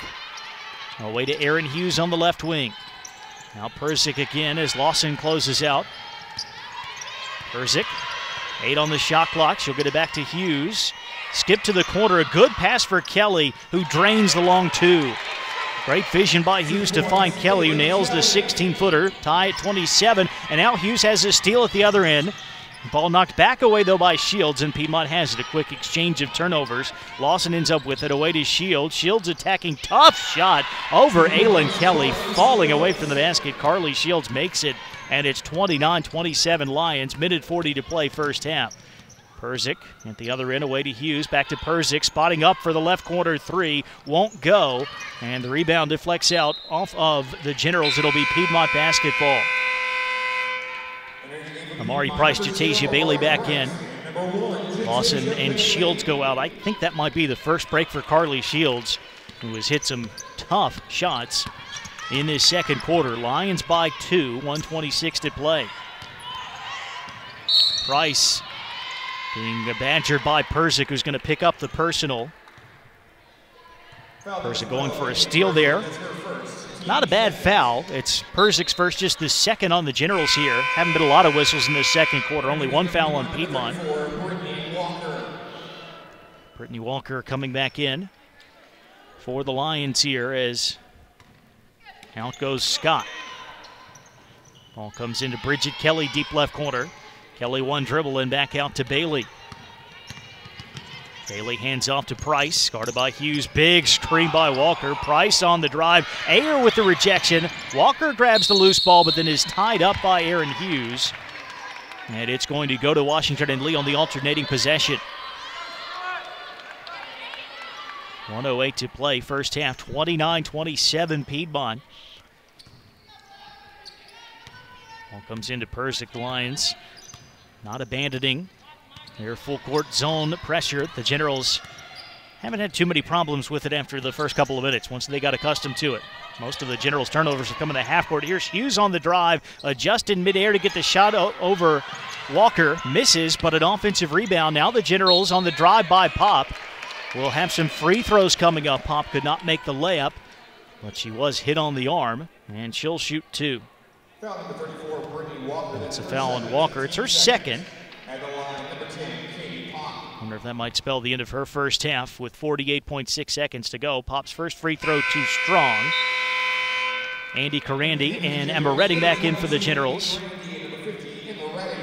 Away to Aaron Hughes on the left wing. Now Perzik again as Lawson closes out. Perzik, 8 on the shot clock. She'll get it back to Hughes. Skip to the corner. A good pass for Kelly, who drains the long 2. Great vision by Hughes to find Kelly, who nails the 16-footer. Tie at 27, and now Hughes has a steal at the other end. Ball knocked back away, though, by Shields, and Piedmont has it. A quick exchange of turnovers. Lawson ends up with it away to Shields. Shields attacking. Tough shot over Aylin Kelly. Falling away from the basket. Carly Shields makes it, and it's 29-27 Lions. Minute 40 to play first half. Perzik at the other end, away to Hughes. Back to Perzik, spotting up for the left corner 3. Won't go, and the rebound deflects out off of the Generals. It'll be Piedmont basketball. Amari Price, Jatasia Bailey back in. Lawson and Shields go out. I think that might be the first break for Carly Shields, who has hit some tough shots in this second quarter. Lions by 2, 1:26 to play. Price being badgered by Perzik, who's going to pick up the personal. Perzik going for a steal there. Not a bad foul. It's Perzik's first, just the second on the Generals here. Haven't been a lot of whistles in this second quarter. Only one foul on Piedmont. Brittany Walker coming back in for the Lions here as out goes Scott. Ball comes into Bridget Kelly, deep left corner. Kelly one dribble and back out to Bailey. Bailey hands off to Price, guarded by Hughes. Big screen by Walker. Price on the drive. Ayer with the rejection. Walker grabs the loose ball, but then is tied up by Aaron Hughes. And it's going to go to Washington and Lee on the alternating possession. 1:08 to play, first half, 29-27 Piedmont. Ball comes into Perzik. The Lions not abandoning their full court zone pressure. The Generals haven't had too many problems with it after the first couple of minutes once they got accustomed to it. Most of the Generals' turnovers have come in the half court. Here's Hughes on the drive, adjust in midair to get the shot over Walker. Misses, but an offensive rebound. Now the Generals on the drive by Pop. We'll have some free throws coming up. Pop could not make the layup, but she was hit on the arm, and she'll shoot 2. That's a foul on Walker. It's her second. Wonder if that might spell the end of her first half with 48.6 seconds to go. Pop's first free throw too strong. Andy Karandi and Emma Redding back in for the Generals.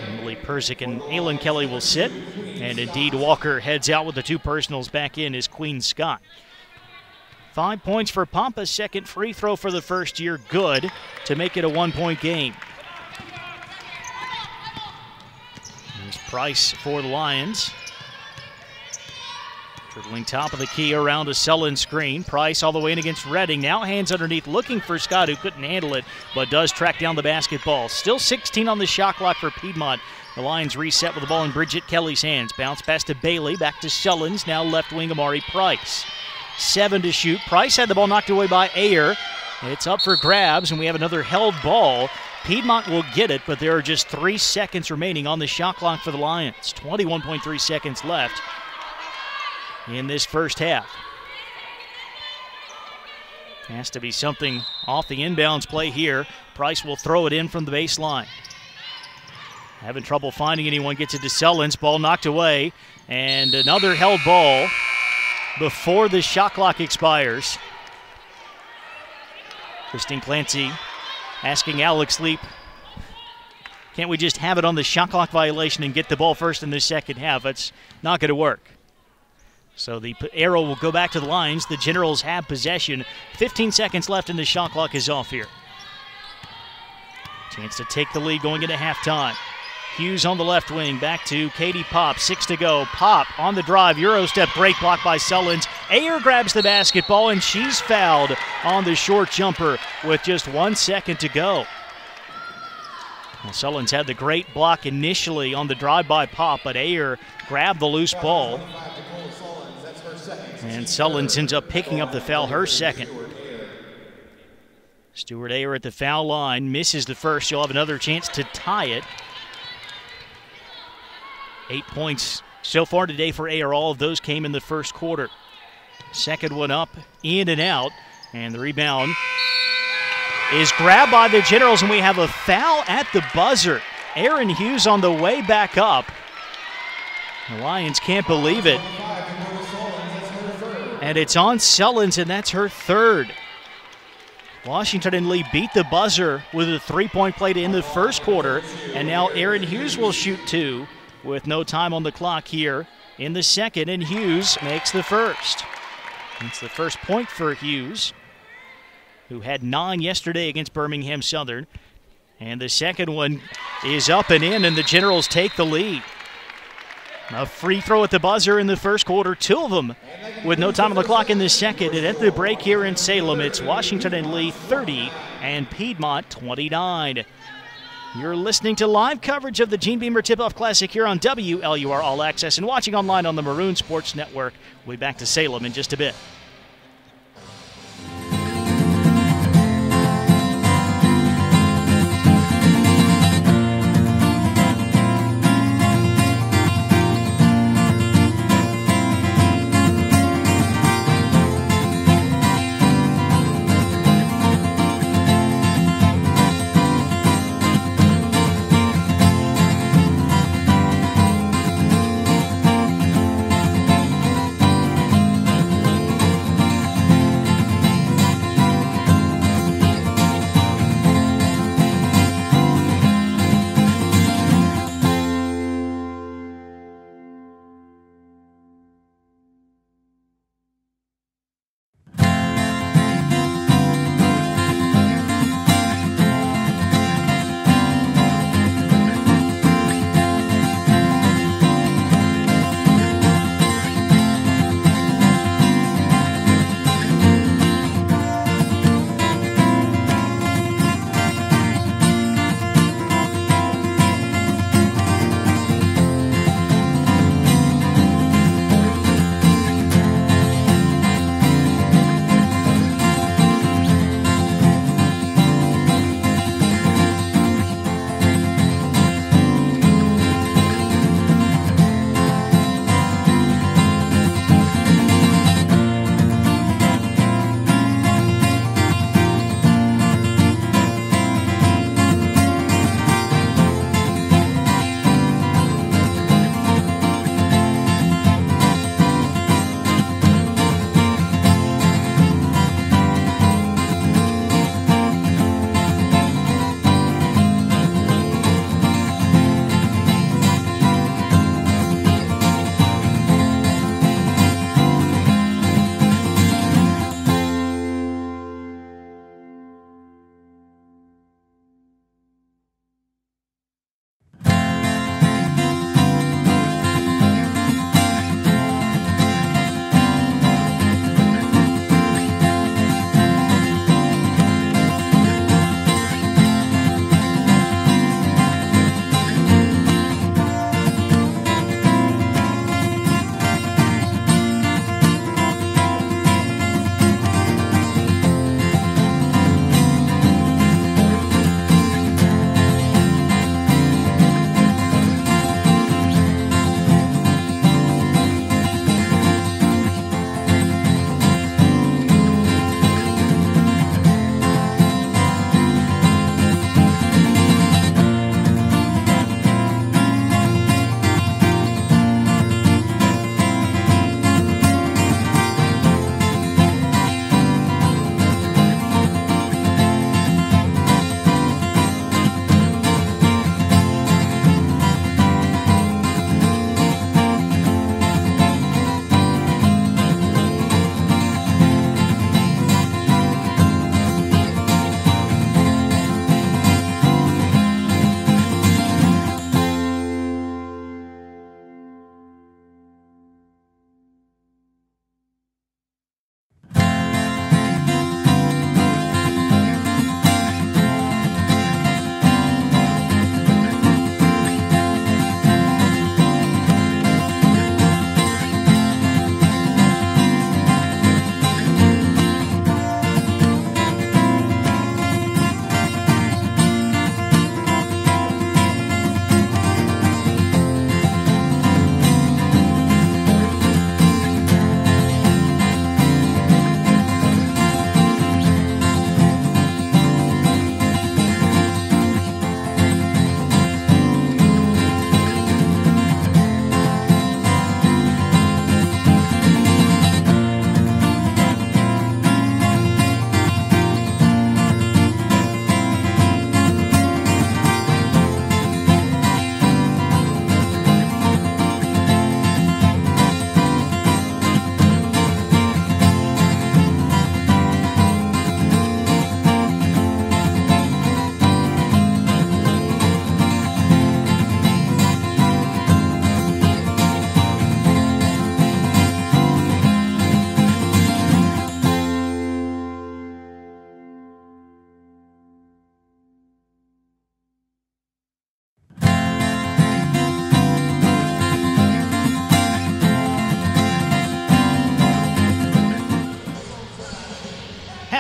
Emily Persick and Aylin Kelly will sit. And indeed, Walker heads out with the two personals. Back in is Queen Scott. 5 points for Pompa's second free throw for the first year. Good to make it a 1-point game. Here's Price for the Lions. Dribbling top of the key around a Sullen screen. Price all the way in against Redding. Now hands underneath looking for Scott, who couldn't handle it, but does track down the basketball. Still 16 on the shot clock for Piedmont. The Lions reset with the ball in Bridget Kelly's hands. Bounce pass to Bailey, back to Sullins. Now left wing Amari Price. 7 to shoot. Price had the ball knocked away by Ayer. It's up for grabs, and we have another held ball. Piedmont will get it, but there are just 3 seconds remaining on the shot clock for the Lions. 21.3 seconds left in this first half. Has to be something off the inbounds play here. Price will throw it in from the baseline. Having trouble finding anyone, gets it to Sullins. Ball knocked away, and another held ball before the shot clock expires. Christine Clancy asking Alex Leap, can't we just have it on the shot clock violation and get the ball first in the second half? That's not going to work. So the arrow will go back to the Lions. The Generals have possession. 15 seconds left and the shot clock is off here. Chance to take the lead going into halftime. Hughes on the left wing, back to Katie Pop, 6 to go. Pop on the drive, Euro step, great block by Sullins. Ayer grabs the basketball, and she's fouled on the short jumper with just 1 second to go. Well, Sullins had the great block initially on the drive by Pop, but Ayer grabbed the loose ball. And Sullins ends up picking up the foul, her second. Stuart Ayer at the foul line, misses the first. She'll have another chance to tie it. 8 points so far today for Ayer. All of those came in the first quarter. Second one up, in and out, and the rebound is grabbed by the Generals, and we have a foul at the buzzer. Aaron Hughes on the way back up. The Lions can't believe it. And it's on Sullins, and that's her third. Washington and Lee beat the buzzer with a three-point play to end the first quarter, and now Aaron Hughes will shoot 2 with no time on the clock here in the second, and Hughes makes the first. It's the first point for Hughes, who had 9 yesterday against Birmingham Southern. And the second one is up and in, and the Generals take the lead. A free throw at the buzzer in the first quarter, 2 of them with no time on the clock in the second. And at the break here in Salem, it's Washington and Lee 30 and Piedmont 29. You're listening to live coverage of the Gene Beamer Tip-Off Classic here on WLUR All Access and watching online on the Maroon Sports Network. We'll be back to Salem in just a bit.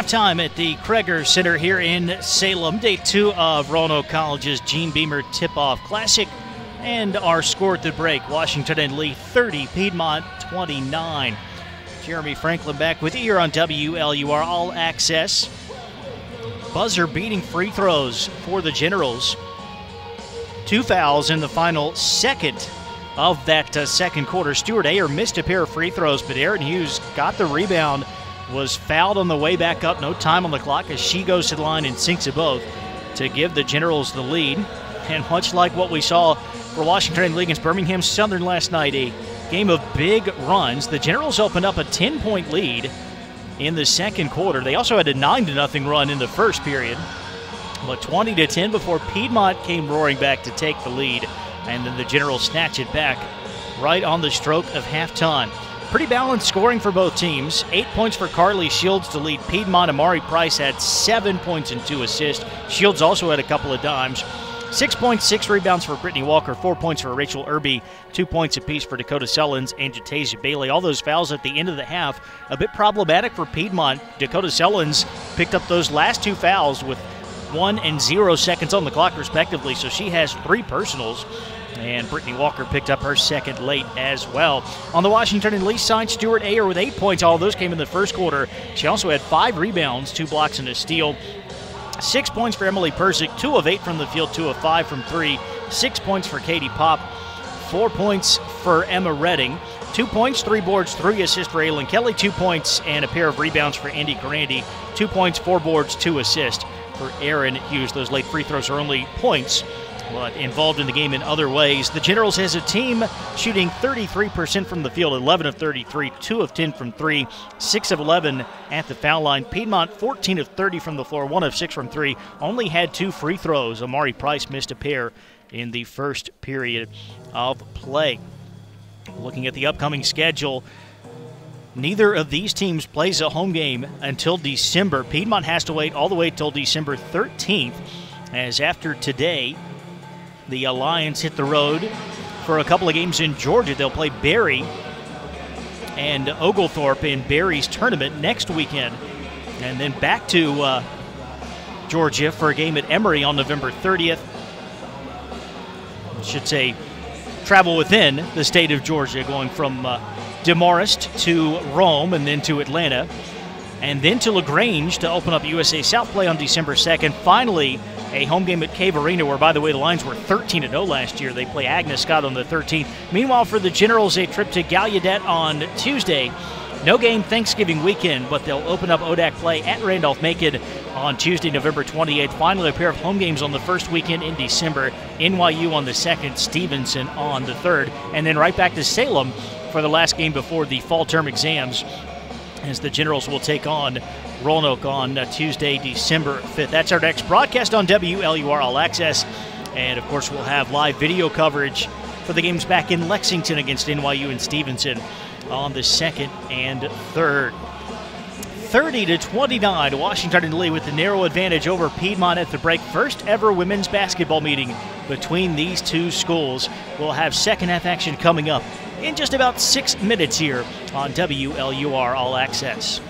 Halftime at the Kreger Center here in Salem. Day 2 of Roanoke College's Gene Beamer Tip-Off Classic. And our score at the break, Washington and Lee 30, Piedmont 29. Jeremy Franklin back with you here on WLUR All Access. Buzzer-beating free throws for the Generals. 2 fouls in the final second of that second quarter. Stuart Ayer missed a pair of free throws, but Aaron Hughes got the rebound, was fouled on the way back up. No time on the clock as she goes to the line and sinks it both to give the Generals the lead. And much like what we saw for Washington and Lee against Birmingham Southern last night, a game of big runs. The Generals opened up a 10-point lead in the second quarter. They also had a 9-0 run in the first period, but 20-10 before Piedmont came roaring back to take the lead, and then the Generals snatch it back right on the stroke of halftime. Pretty balanced scoring for both teams. 8 points for Carly Shields to lead Piedmont. Amari Price had 7 points and 2 assists. Shields also had a couple of dimes. 6 points, 6 rebounds for Brittany Walker, 4 points for Rachel Irby, 2 points apiece for Dakota Sellens and Jatasia Bailey. All those fouls at the end of the half, a bit problematic for Piedmont. Dakota Sellens picked up those last 2 fouls with 1 and 0 seconds on the clock respectively, so she has 3 personals. And Brittany Walker picked up her second late as well. On the Washington and Lee side, Stuart Ayer with 8 points. All of those came in the first quarter. She also had 5 rebounds, 2 blocks and a steal. 6 points for Emily Persick, 2 of 8 from the field, 2 of 5 from 3. 6 points for Katie Pop, 4 points for Emma Redding. 2 points, 3 boards, 3 assists for Aylin Kelly, 2 points and a pair of rebounds for Andy Carandi. 2 points, 4 boards, 2 assists for Aaron Hughes. Those late free throws are only points, but involved in the game in other ways. The Generals as a team shooting 33% from the field, 11 of 33, 2 of 10 from 3, 6 of 11 at the foul line. Piedmont 14 of 30 from the floor, 1 of 6 from 3, only had 2 free throws. Amari Price missed a pair in the first period of play. Looking at the upcoming schedule, neither of these teams plays a home game until December. Piedmont has to wait all the way till December 13th, as after today, the Lions hit the road for a couple of games in Georgia. They'll play Berry and Oglethorpe in Berry's tournament next weekend. And then back to Georgia for a game at Emory on November 30th. I should say travel within the state of Georgia, going from Demarest to Rome and then to Atlanta. And then to LaGrange to open up USA South play on December 2nd. Finally, a home game at Cave Arena, where, by the way, the Lions were 13-0 last year. They play Agnes Scott on the 13th. Meanwhile, for the Generals, a trip to Gallaudet on Tuesday. No game Thanksgiving weekend, but they'll open up ODAC play at Randolph-Macon on Tuesday, November 28th. Finally, a pair of home games on the first weekend in December. NYU on the 2nd, Stevenson on the 3rd. And then right back to Salem for the last game before the fall term exams, as the Generals will take on Roanoke on Tuesday, December 5th. That's our next broadcast on WLUR All Access. And, of course, we'll have live video coverage for the games back in Lexington against NYU and Stevenson on the 2nd and 3rd. 30-29, Washington and Lee with the narrow advantage over Piedmont at the break. First ever women's basketball meeting between these two schools. We'll have second half action coming up in just about 6 minutes here on WLUR All Access.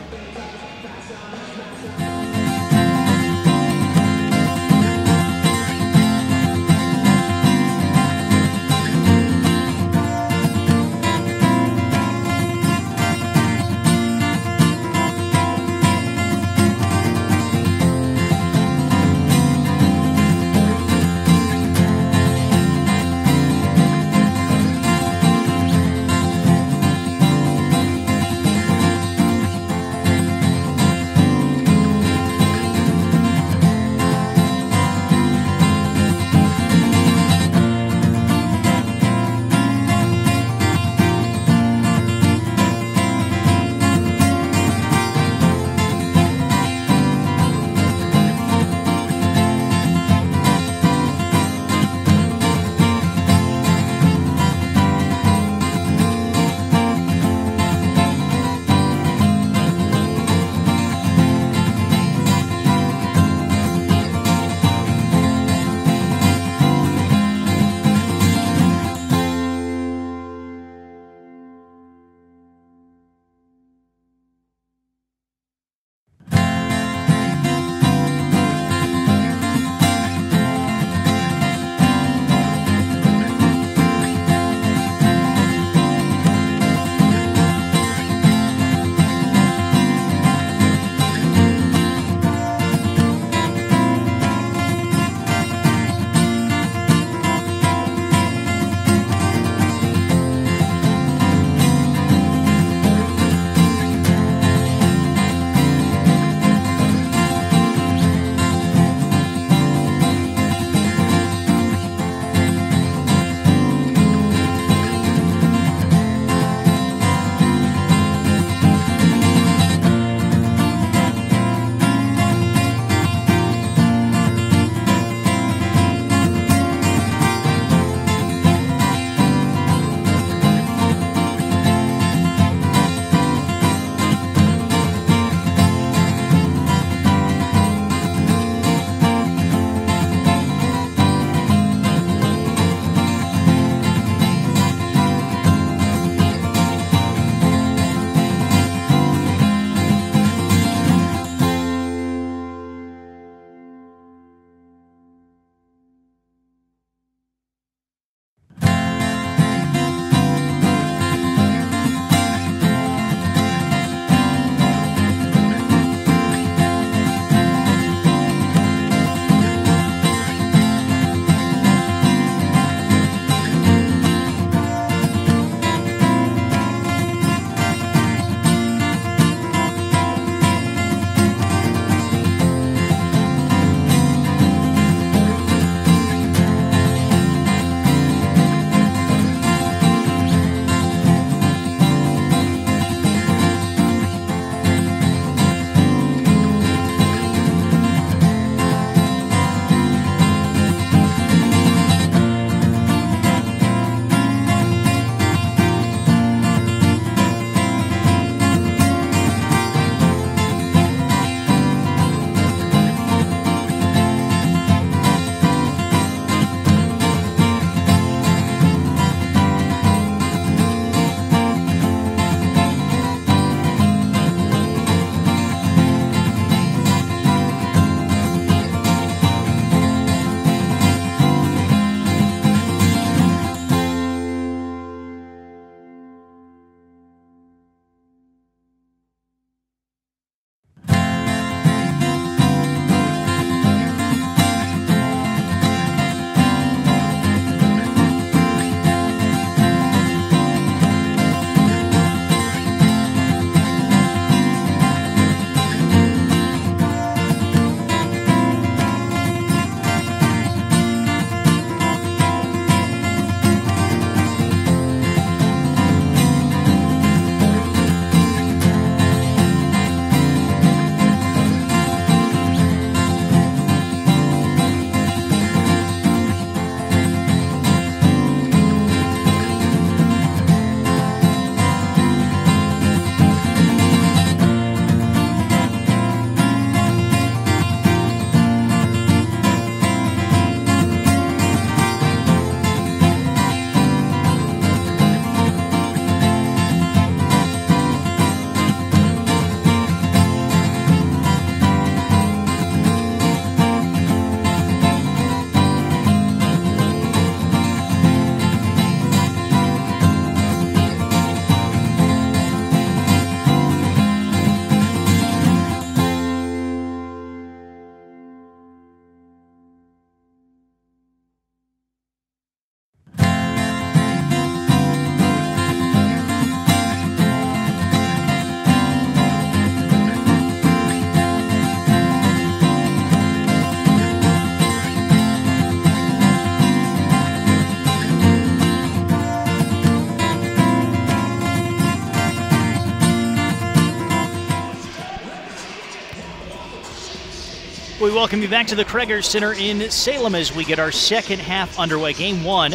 We welcome you back to the Kreger Center in Salem as we get our second half underway. Game 1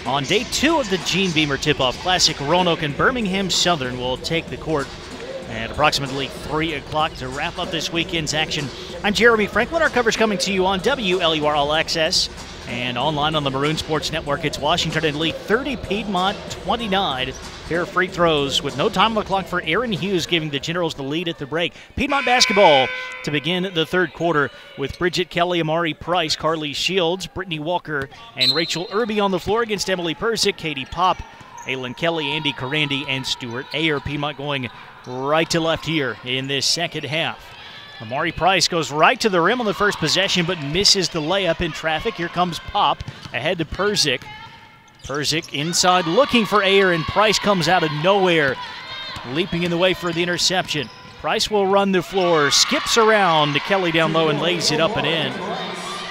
on day 2 of the Gene Beamer Tip-Off Classic. Roanoke and Birmingham Southern will take the court at approximately 3 o'clock to wrap up this weekend's action. I'm Jeremy Franklin. Our coverage coming to you on WLUR All Access and online on the Maroon Sports Network. It's Washington and Lee 30, Piedmont 29. Pair of free throws with no time on the clock for Aaron Hughes, giving the Generals the lead at the break. Piedmont basketball to begin the third quarter with Bridget Kelly, Amari Price, Carly Shields, Brittany Walker, and Rachel Irby on the floor against Emily Persick, Katie Pop, Aylin Kelly, Andy Carandi, and Stuart Ayer. Piedmont going right to left here in this second half. Amari Price goes right to the rim on the first possession, but misses the layup in traffic. Here comes Pop ahead to Persick. Persick inside looking for Ayer, and Price comes out of nowhere, leaping in the way for the interception. Price will run the floor, skips around to Kelly down low and lays it up and in.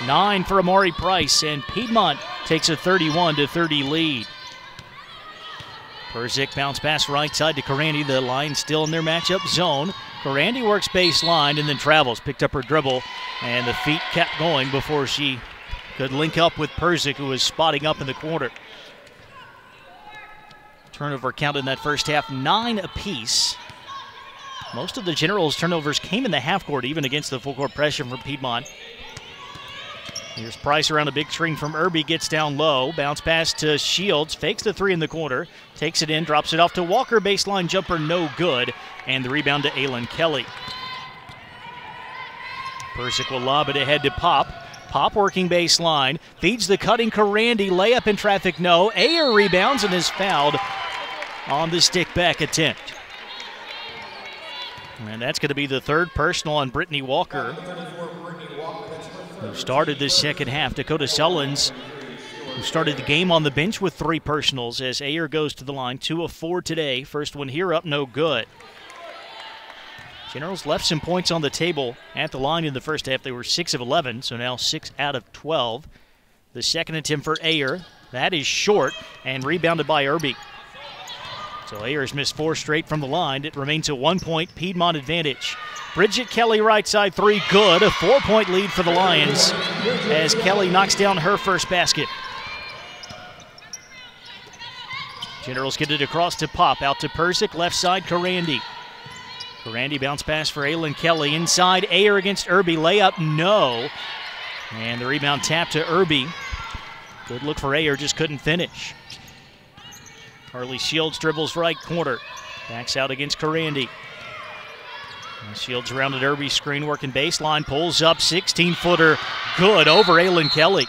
9 for Amari Price, and Piedmont takes a 31-30 lead. Persick bounce pass right side to Carandi. The line still in their matchup zone. Carandi works baseline and then travels, picked up her dribble, and the feet kept going before she could link up with Persick, who was spotting up in the corner. Turnover count in that first half, 9 apiece. Most of the Generals' turnovers came in the half court, even against the full court pressure from Piedmont. Here's Price around a big screen from Irby, gets down low, bounce pass to Shields, fakes the three in the corner, takes it in, drops it off to Walker, baseline jumper no good, and the rebound to Aylin Kelly. Persick will lob it ahead to Pop. Pop working baseline, feeds the cutting Carandi, layup in traffic no. Ayer rebounds and is fouled on the stick back attempt. And that's going to be the third personal on Brittany Walker, who started this second half. Dakota Sullins, who started the game on the bench with 3 personals, as Ayer goes to the line. 2 of 4 today. First one here up, no good. Generals left some points on the table at the line in the first half. They were 6 of 11, so now 6 out of 12. The second attempt for Ayer, that is short and rebounded by Irby. So Ayer has missed 4 straight from the line. It remains a 1-point Piedmont advantage. Bridget Kelly right side 3, good. A 4-point lead for the Lions as Kelly knocks down her first basket. Generals get it across to Pop, out to Persick, left side Carandi. Carandi bounce pass for Aylin Kelly. Inside, Ayer against Irby. Layup, no. And the rebound tap to Irby. Good look for Ayer, just couldn't finish. Carly Shields dribbles right corner. Backs out against Carandi. Shields around at Irby's screen, working baseline. Pulls up, 16-footer. Good over Aylin Kelly.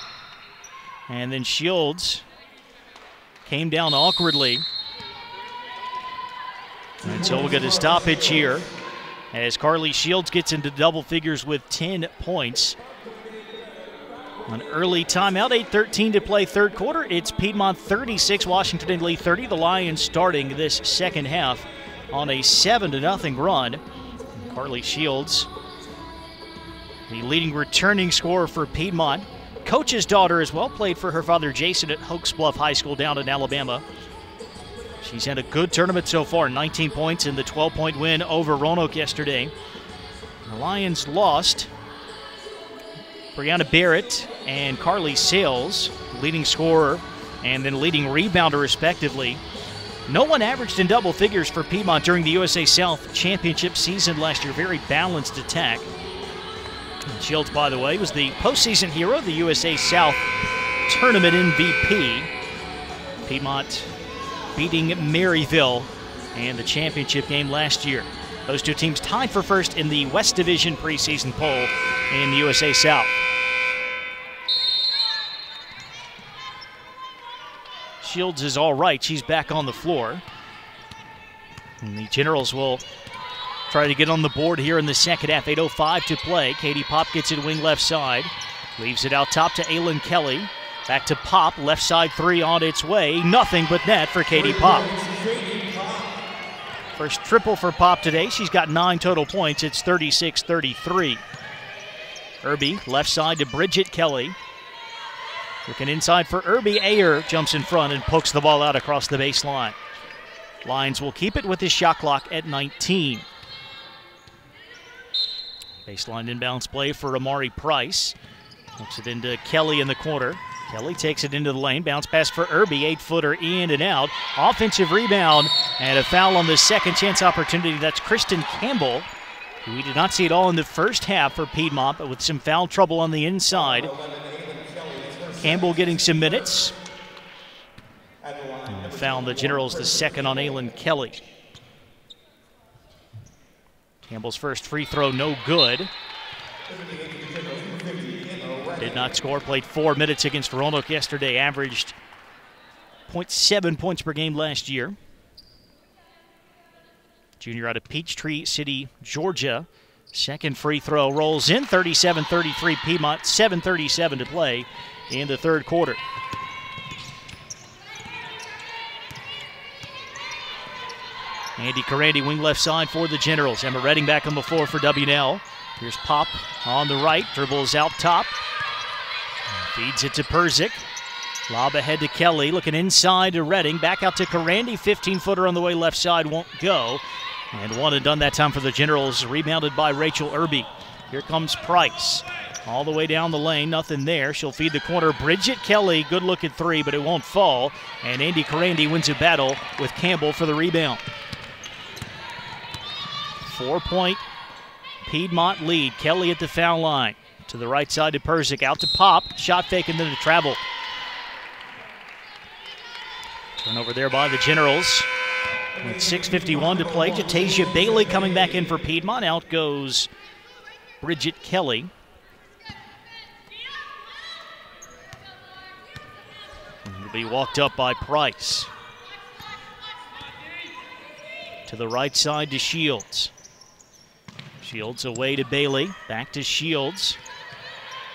And then Shields came down awkwardly. And so we'll get a stoppage here as Carly Shields gets into double figures with 10 points. An early timeout, 8:13 to play third quarter. It's Piedmont 36, Washington and Lee 30. The Lions starting this second half on a 7-0 run. And Carly Shields, the leading returning scorer for Piedmont. Coach's daughter as well, played for her father Jason at Oaks Bluff High School down in Alabama. She's had a good tournament so far, 19 points in the 12-point win over Roanoke yesterday. The Lions lost Brianna Barrett and Carly Sales, leading scorer and then leading rebounder respectively. No one averaged in double figures for Piedmont during the USA South Championship season last year. Very balanced attack. And Shields, by the way, was the postseason hero, the USA South Tournament MVP. Piedmont beating Maryville in the championship game last year. Those two teams tied for first in the West Division preseason poll in the USA South. Shields is all right. She's back on the floor. And the Generals will try to get on the board here in the second half. 8:05 to play. Katie Pop gets it wing left side. Leaves it out top to Aylin Kelly. Back to Pop. Left side 3 on its way. Nothing but net for Katie Pop. First triple for Pop today. She's got 9 total points. It's 36-33. Irby, left side to Bridget Kelly. Looking inside for Irby. Ayer jumps in front and pokes the ball out across the baseline. Lions will keep it with his shot clock at 19. Baseline inbounds play for Amari Price. Looks it into Kelly in the corner. Kelly takes it into the lane. Bounce pass for Irby. 8-footer in and out. Offensive rebound and a foul on the second chance opportunity. That's Kristen Campbell. We did not see it all in the first half for Piedmont, but with some foul trouble on the inside. Campbell getting some minutes. And a foul on the Generals, the second on Aylin Kelly. Campbell's first free throw, no good. Did not score, played 4 minutes against Roanoke yesterday, averaged 0.7 points per game last year. Junior out of Peachtree City, Georgia. Second free throw rolls in, 37-33 Piedmont, 7:37 to play in the third quarter. Andy Carandi, wing left side for the Generals. Emma Redding back on the floor for W&L. Here's Pop on the right, dribbles out top. Feeds it to Perzik. Lob ahead to Kelly, looking inside to Redding. Back out to Carandi, 15-footer on the way left side, won't go. And one and done that time for the Generals, rebounded by Rachel Irby. Here comes Price. All the way down the lane, nothing there. She'll feed the corner. Bridget Kelly, good look at three, but it won't fall. And Andy Carandi wins a battle with Campbell for the rebound. 4-point Piedmont lead. Kelly at the foul line. To the right side to Perzik, out to Pop. Shot fake and then to travel. Turnover there by the Generals. With 6:51 to play, Jatasia Bailey coming back in for Piedmont. Out goes Bridget Kelly. And it'll be walked up by Price. To the right side to Shields. Shields away to Bailey. Back to Shields.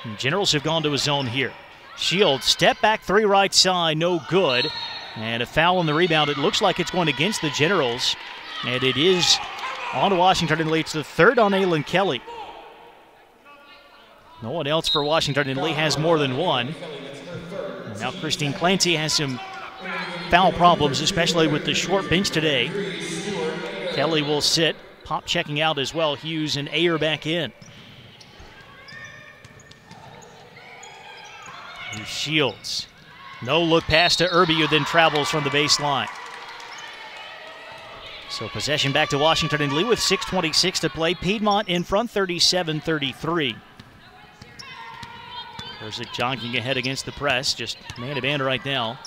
And Generals have gone to a zone here. Shields, step back three right side, no good. And a foul on the rebound. It looks like it's going against the Generals. And it is on to Washington and Lee. It's the third on Aylin Kelly. No one else for Washington and Lee has more than one. And now Christine Clancy has some foul problems, especially with the short bench today. Kelly will sit. Pop checking out as well. Hughes and Ayer back in. Here's Shields. No look pass to Irby, who then travels from the baseline. So possession back to Washington and Lee with 6:26 to play. Piedmont in front, 37-33. Perzik jogging ahead against the press, just man-to-man right now.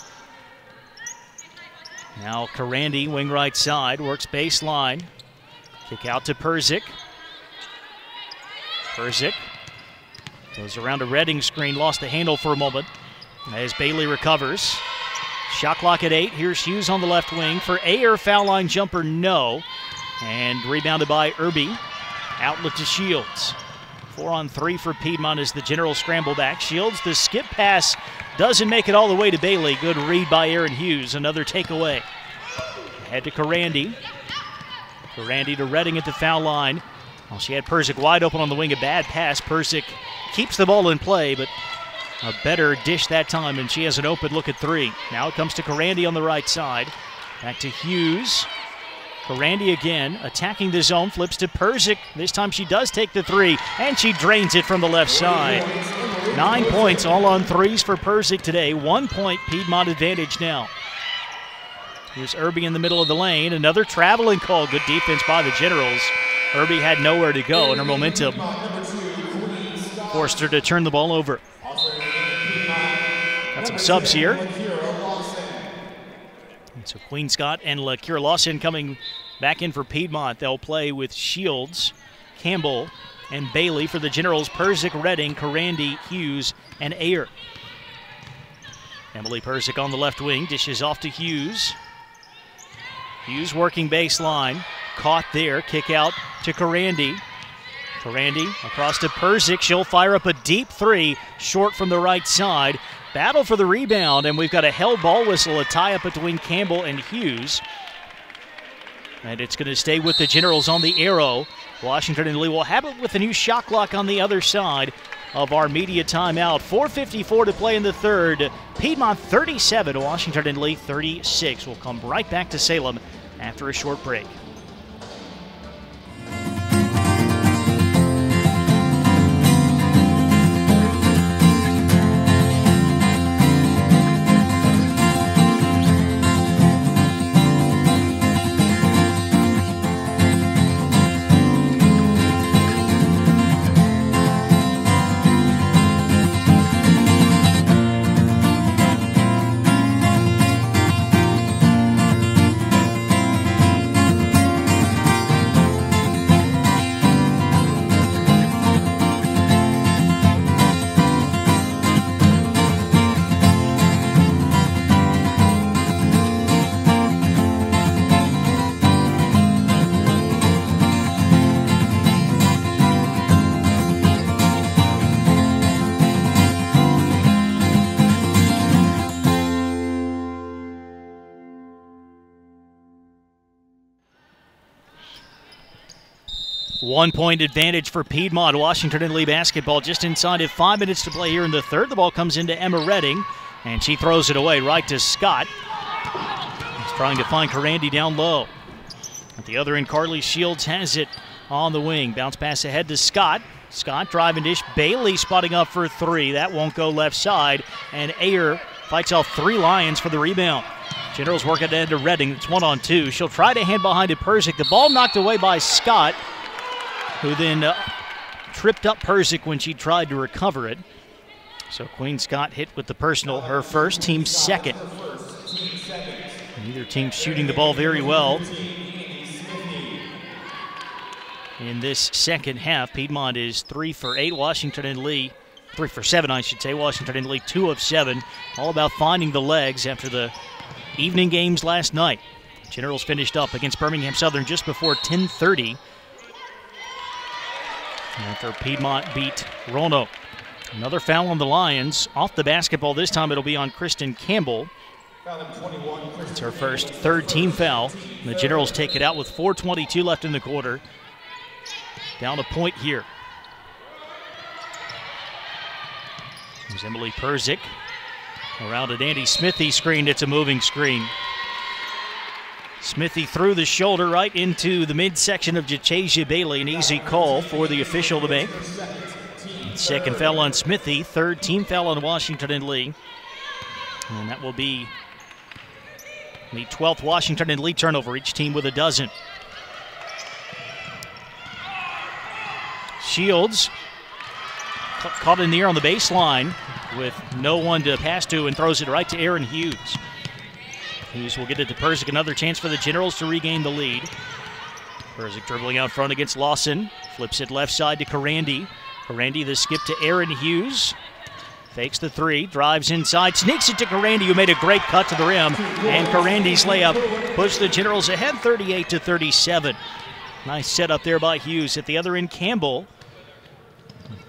Now Carandi, wing right side, works baseline. Kick out to Perzik. Perzik goes around a Redding screen, lost the handle for a moment as Bailey recovers. Shot clock at 8. Here's Hughes on the left wing for Ayer. Foul line jumper, no. And rebounded by Irby. Outlet to Shields. 4-on-3 for Piedmont as the General scramble back. Shields, the skip pass doesn't make it all the way to Bailey. Good read by Aaron Hughes. Another takeaway. Head to Carandi. Carandi to Redding at the foul line. Well, she had Perzik wide open on the wing. A bad pass. Perzik keeps the ball in play, but a better dish that time, and she has an open look at three. Now it comes to Carandi on the right side. Back to Hughes. Carandi again, attacking the zone, flips to Perzik. This time she does take the three, and she drains it from the left side. 9 points, all on threes for Perzik today. 1 point Piedmont advantage now. Here's Irby in the middle of the lane. Another traveling call. Good defense by the Generals. Irby had nowhere to go, and her momentum forced her to turn the ball over. Got some subs here. And so Queen Scott and LaKira Lawson coming back in for Piedmont. They'll play with Shields, Campbell, and Bailey for the Generals. Perzik, Redding, Carandi, Hughes, and Ayer. Emily Perzik on the left wing. Dishes off to Hughes. Hughes working baseline. Caught there. Kick out to Carandi. Carandi across to Perzik. She'll fire up a deep three. Short from the right side. Battle for the rebound, and we've got a held ball whistle, a tie-up between Campbell and Hughes. And it's going to stay with the Generals on the arrow. Washington and Lee will have it with a new shot clock on the other side of our media timeout. 4:54 to play in the third. Piedmont 37, Washington and Lee 36. We'll come right back to Salem after a short break. 1 point advantage for Piedmont. Washington and Lee basketball just inside of 5 minutes to play here in the third. The ball comes into Emma Redding, and she throws it away right to Scott. He's trying to find Karandi down low. At the other end, Carly Shields has it on the wing. Bounce pass ahead to Scott. Scott driving dish. Bailey spotting up for three. That won't go left side. And Ayer fights off 3 Lions for the rebound. Generals work it into Redding. It's 1-on-2. She'll try to hand behind to Persick. The ball knocked away by Scott, who then tripped up Persick when she tried to recover it. So Queen Scott hit with the personal, her first, team second. Neither team shooting the ball very well in this second half. Piedmont is 3 for 8. Washington and Lee, 3 for 7, I should say. Washington and Lee 2 of 7. All about finding the legs after the evening games last night. Generals finished up against Birmingham Southern just before 10:30. After Piedmont beat Roanoke. Another foul on the Lions. Off the basketball, this time it'll be on Kristen Campbell. It's her first third team foul. The Generals take it out with 4:22 left in the quarter. Down a point here. There's Emily Persick. Around it, Andy Smithy screened. It's a moving screen. Smithy threw the shoulder right into the midsection of Jachasia Bailey. An easy call for the official to make. Second foul on Smithy. Third team foul on Washington and Lee. And that will be the 12th Washington and Lee turnover, each team with a dozen. Shields caught in the air on the baseline with no one to pass to and throws it right to Aaron Hughes. Hughes will get it to Persick. Another chance for the Generals to regain the lead. Persick dribbling out front against Lawson. Flips it left side to Karandi. Karandi the skip to Aaron Hughes. Fakes the three, drives inside, sneaks it to Karandi, who made a great cut to the rim. And Karandi's layup pushed the Generals ahead 38-37. Nice setup there by Hughes. At the other end, Campbell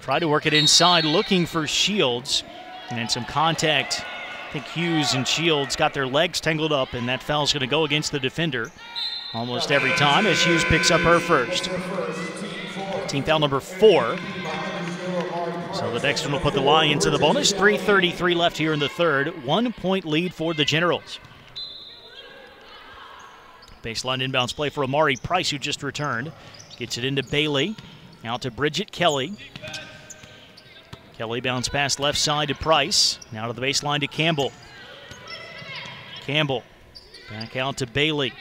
tried to work it inside, looking for Shields. And some contact. I think Hughes and Shields got their legs tangled up, and that foul's going to go against the defender almost every time as Hughes picks up her first. Team foul number 4. So the next one will put the Lions in the bonus. 3:33 left here in the third. 1 point lead for the Generals. Baseline inbounds play for Amari Price, who just returned. Gets it into Bailey. Out to Bridget Kelly. Kelly bounce pass left side to Price. Now to the baseline to Campbell. Campbell back out to Bailey.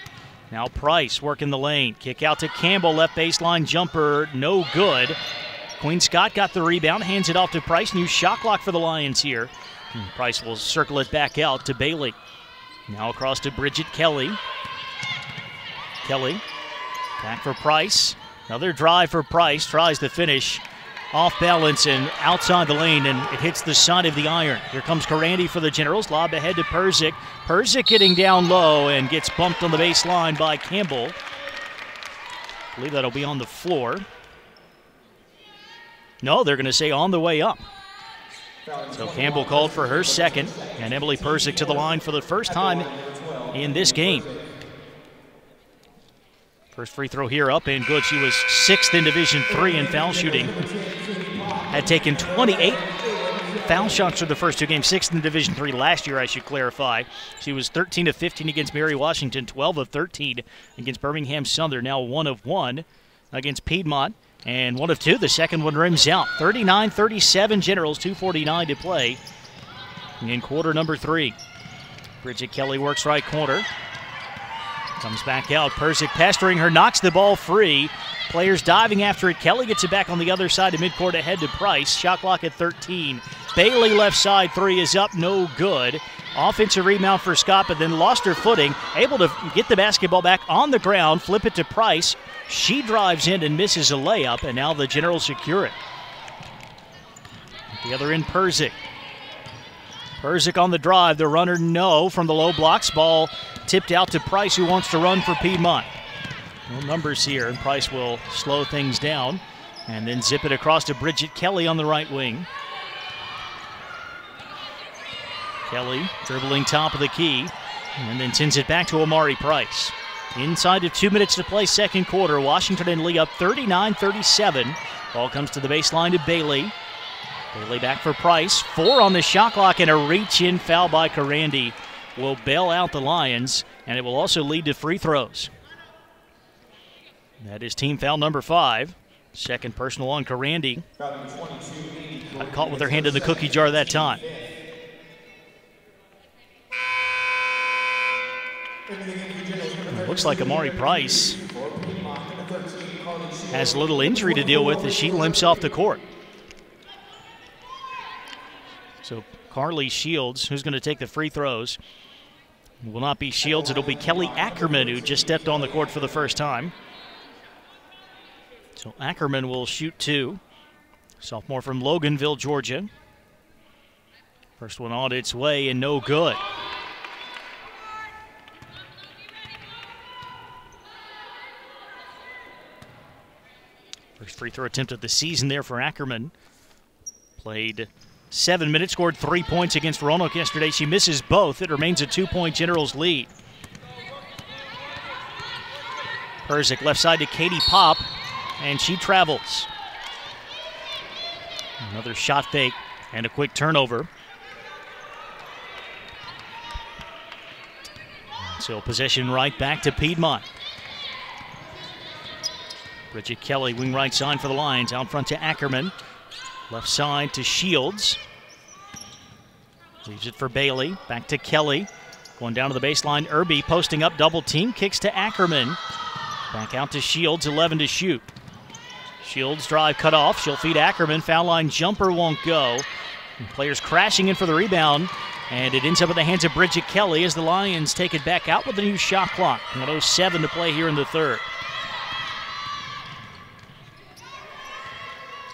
Now Price working the lane. Kick out to Campbell. Left baseline jumper. No good. Queen Scott got the rebound. Hands it off to Price. New shot clock for the Lions here. Price will circle it back out to Bailey. Now across to Bridget Kelly. Kelly back for Price. Another drive for Price. Tries to finish off balance and outside the lane, and it hits the side of the iron. Here comes Karandi for the Generals. Lob ahead to Persick. Persick getting down low and gets bumped on the baseline by Campbell. I believe that'll be on the floor. No, they're going to say on the way up. So Campbell called for her second, and Emily Persick to the line for the first time in this game. First free throw here up and good. She was 6th in Division III in foul shooting. Had taken 28 foul shots for the first 2 games. 6th in Division III last year, I should clarify. She was 13 of 15 against Mary Washington, 12 of 13 against Birmingham Southern, now 1 of 1 against Piedmont, and 1 of 2. The second one rims out. 39-37 Generals, 2:49 to play in quarter number 3. Bridget Kelly works right corner. Comes back out. Persick pestering her, knocks the ball free. Players diving after it. Kelly gets it back on the other side of midcourt ahead to Price. Shot clock at 13. Bailey left side three is up, no good. Offensive rebound for Scott, but then lost her footing. Able to get the basketball back on the ground, flip it to Price. She drives in and misses a layup, and now the Generals secure it. At the other end, Persick. Persick on the drive. The runner, no, from the low blocks. Ball tipped out to Price, who wants to run for Piedmont. No numbers here, and Price will slow things down and then zip it across to Bridget Kelly on the right wing. Kelly dribbling top of the key and then sends it back to Amari Price. Inside of 2 minutes to play second quarter, Washington and Lee up 39-37. Ball comes to the baseline to Bailey. Bailey back for Price. 4 on the shot clock, and a reach-in foul by Karandi will bail out the Lions, and it will also lead to free throws. That is team foul number 5. Second personal on Karandi. Got caught with her hand in the cookie jar that time. It looks like Amari Price has a little injury to deal with as she limps off the court. So Carly Shields, who's going to take the free throws. It will not be Shields, it'll be Kelly Ackerman, who just stepped on the court for the first time. So Ackerman will shoot 2. Sophomore from Loganville, Georgia. First one on its way and no good. First free throw attempt of the season there for Ackerman. Played 7 minutes, scored 3 points against Roanoke yesterday. She misses both. It remains a 2-point Generals lead. Perzik left side to Katie Pop, and she travels. Another shot fake and a quick turnover. So possession right back to Piedmont. Bridget Kelly, wing right side for the Lions. Out front to Ackerman. Left side to Shields. Leaves it for Bailey. Back to Kelly. Going down to the baseline. Irby posting up, double team. Kicks to Ackerman. Back out to Shields, 11 to shoot. Shields drive cut off. She'll feed Ackerman. Foul line jumper won't go. And players crashing in for the rebound. And it ends up in the hands of Bridget Kelly as the Lions take it back out with a new shot clock. 1:07 to play here in the third.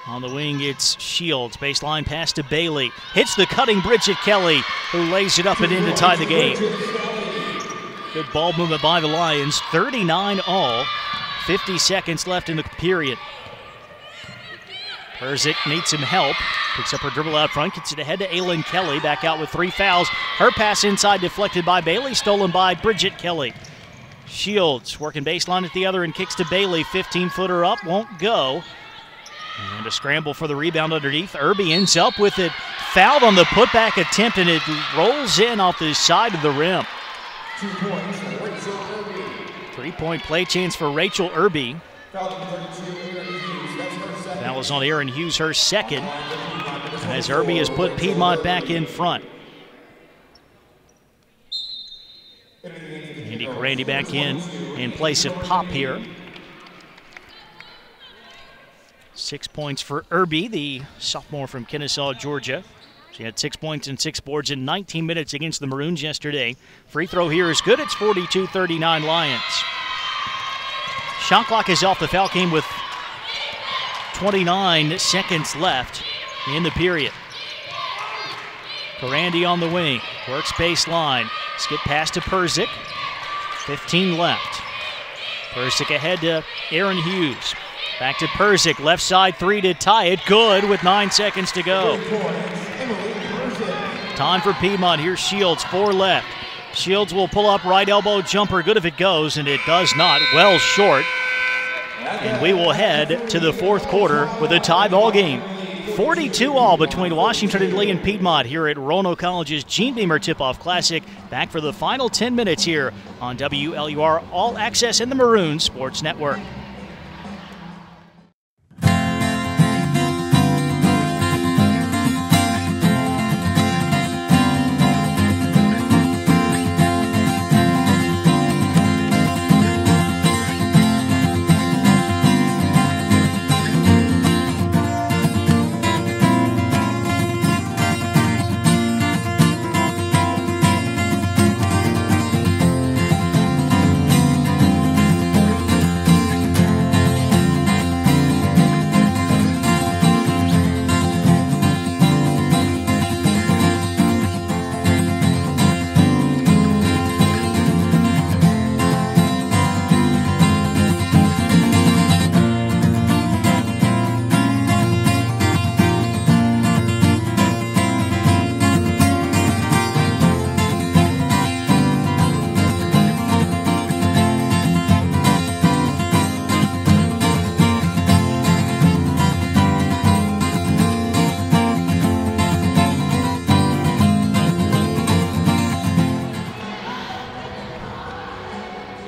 On the wing, it's Shields. Baseline pass to Bailey. Hits the cutting Bridget Kelly, who lays it up and in to tie the game. Good ball movement by the Lions. 39 all. 50 seconds left in the period. Perzik needs some help. Picks up her dribble out front. Gets it ahead to Aylin Kelly. Back out with 3 fouls. Her pass inside deflected by Bailey. Stolen by Bridget Kelly. Shields working baseline at the other and kicks to Bailey. 15-footer up. Won't go. And a scramble for the rebound underneath. Irby ends up with it. Fouled on the putback attempt, and it rolls in off the side of the rim. 2 points for Rachel Irby. 3-point play chance for Rachel Irby. That was on Aaron Hughes, her second, as Irby has put Piedmont back in front. Andy Karandi back in place of Pop here. 6 points for Irby, the sophomore from Kennesaw, Georgia. She had 6 points and 6 boards in 19 minutes against the Maroons yesterday. Free throw here is good. It's 42-39 Lions. Shot clock is off. The foul came with 29 seconds left in the period. Karandi on the wing. Works baseline. Skip pass to Perzik. 15 left. Perzik ahead to Aaron Hughes. Back to Perzik, left side 3 to tie it. Good with 9 seconds to go. Time for Piedmont. Here's Shields, 4 left. Shields will pull up, right elbow jumper. Good if it goes, and it does not. Well short. And we will head to the fourth quarter with a tie ball game. 42 all between Washington and Lee and Piedmont here at Roanoke College's Gene Beamer Tip-Off Classic. Back for the final 10 minutes here on WLUR All Access and the Maroon Sports Network.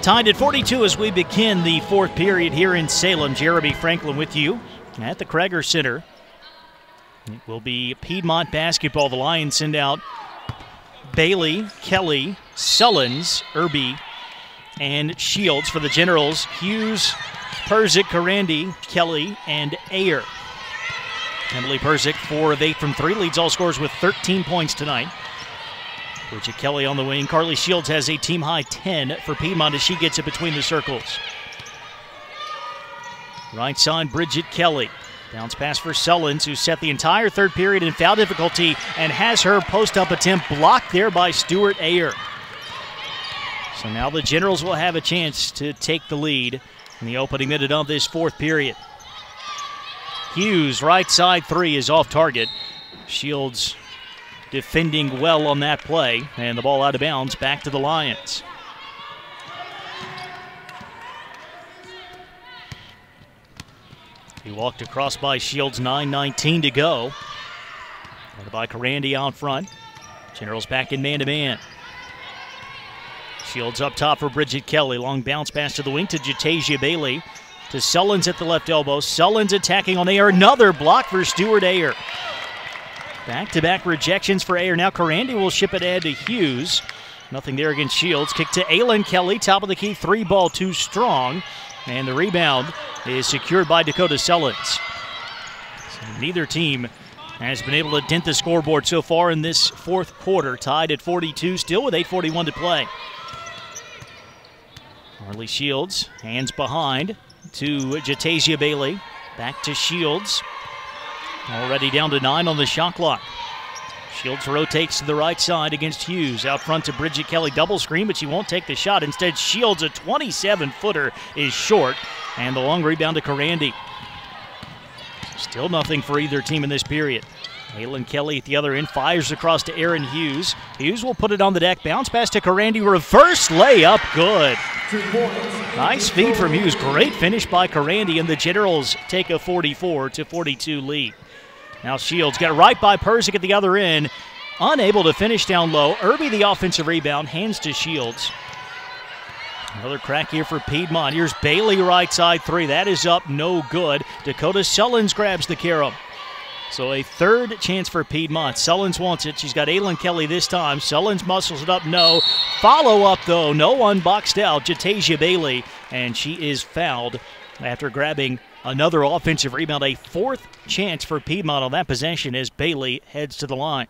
Tied at 42 as we begin the fourth period here in Salem. Jeremy Franklin with you at the Kreger Center. It will be Piedmont basketball. The Lions send out Bailey, Kelly, Sullins, Irby, and Shields. For the Generals, Hughes, Perzik, Karandi, Kelly, and Ayer. Emily Perzik, 4 of 8 from 3, leads all scorers with 13 points tonight. Bridget Kelly on the wing. Carly Shields has a team-high 10 for Piedmont as she gets it between the circles. Right side, Bridget Kelly. Bounce pass for Sullins, who set the entire third period in foul difficulty and has her post-up attempt blocked there by Stewart Ayer. So now the Generals will have a chance to take the lead in the opening minute of this fourth period. Hughes, right side 3 is off target. Shields defending well on that play, and the ball out of bounds back to the Lions. He walked across by Shields, 9:19 to go. Led by Karandi out front. Generals back in man-to-man. Shields up top for Bridget Kelly. Long bounce pass to the wing to Jatasia Bailey. To Sullins at the left elbow. Sullins attacking on Ayer. Another block for Stewart Ayer. Back-to-back rejections for Ayer. Now Karandi will ship it ahead to Hughes. Nothing there against Shields. Kick to Aylin Kelly. Top of the key. 3 ball too strong. And the rebound is secured by Dakota Sullins. So neither team has been able to dent the scoreboard so far in this fourth quarter. Tied at 42, still with 8:41 to play. Harley Shields, hands behind to Jatasia Bailey. Back to Shields. Already down to 9 on the shot clock. Shields rotates to the right side against Hughes. Out front to Bridget Kelly. Double screen, but she won't take the shot. Instead, Shields, a 27-footer, is short. And the long rebound to Karandi. Still nothing for either team in this period. Aylin Kelly at the other end fires across to Aaron Hughes. Hughes will put it on the deck. Bounce pass to Karandi. Reverse layup. Good. Nice feed from Hughes. Great finish by Karandi, and the Generals take a 44-42 lead. Now Shields got right by Perzik at the other end. Unable to finish down low. Irby the offensive rebound. Hands to Shields. Another crack here for Piedmont. Here's Bailey right side 3. That is up. No good. Dakota Sullins grabs the carom. So a third chance for Piedmont. Sullins wants it. She's got Aylin Kelly this time. Sullins muscles it up. No. Follow up though. No one boxed out. Jatasia Bailey. And she is fouled after grabbing another offensive rebound. A fourth chance for Piedmont on that possession as Bailey heads to the line.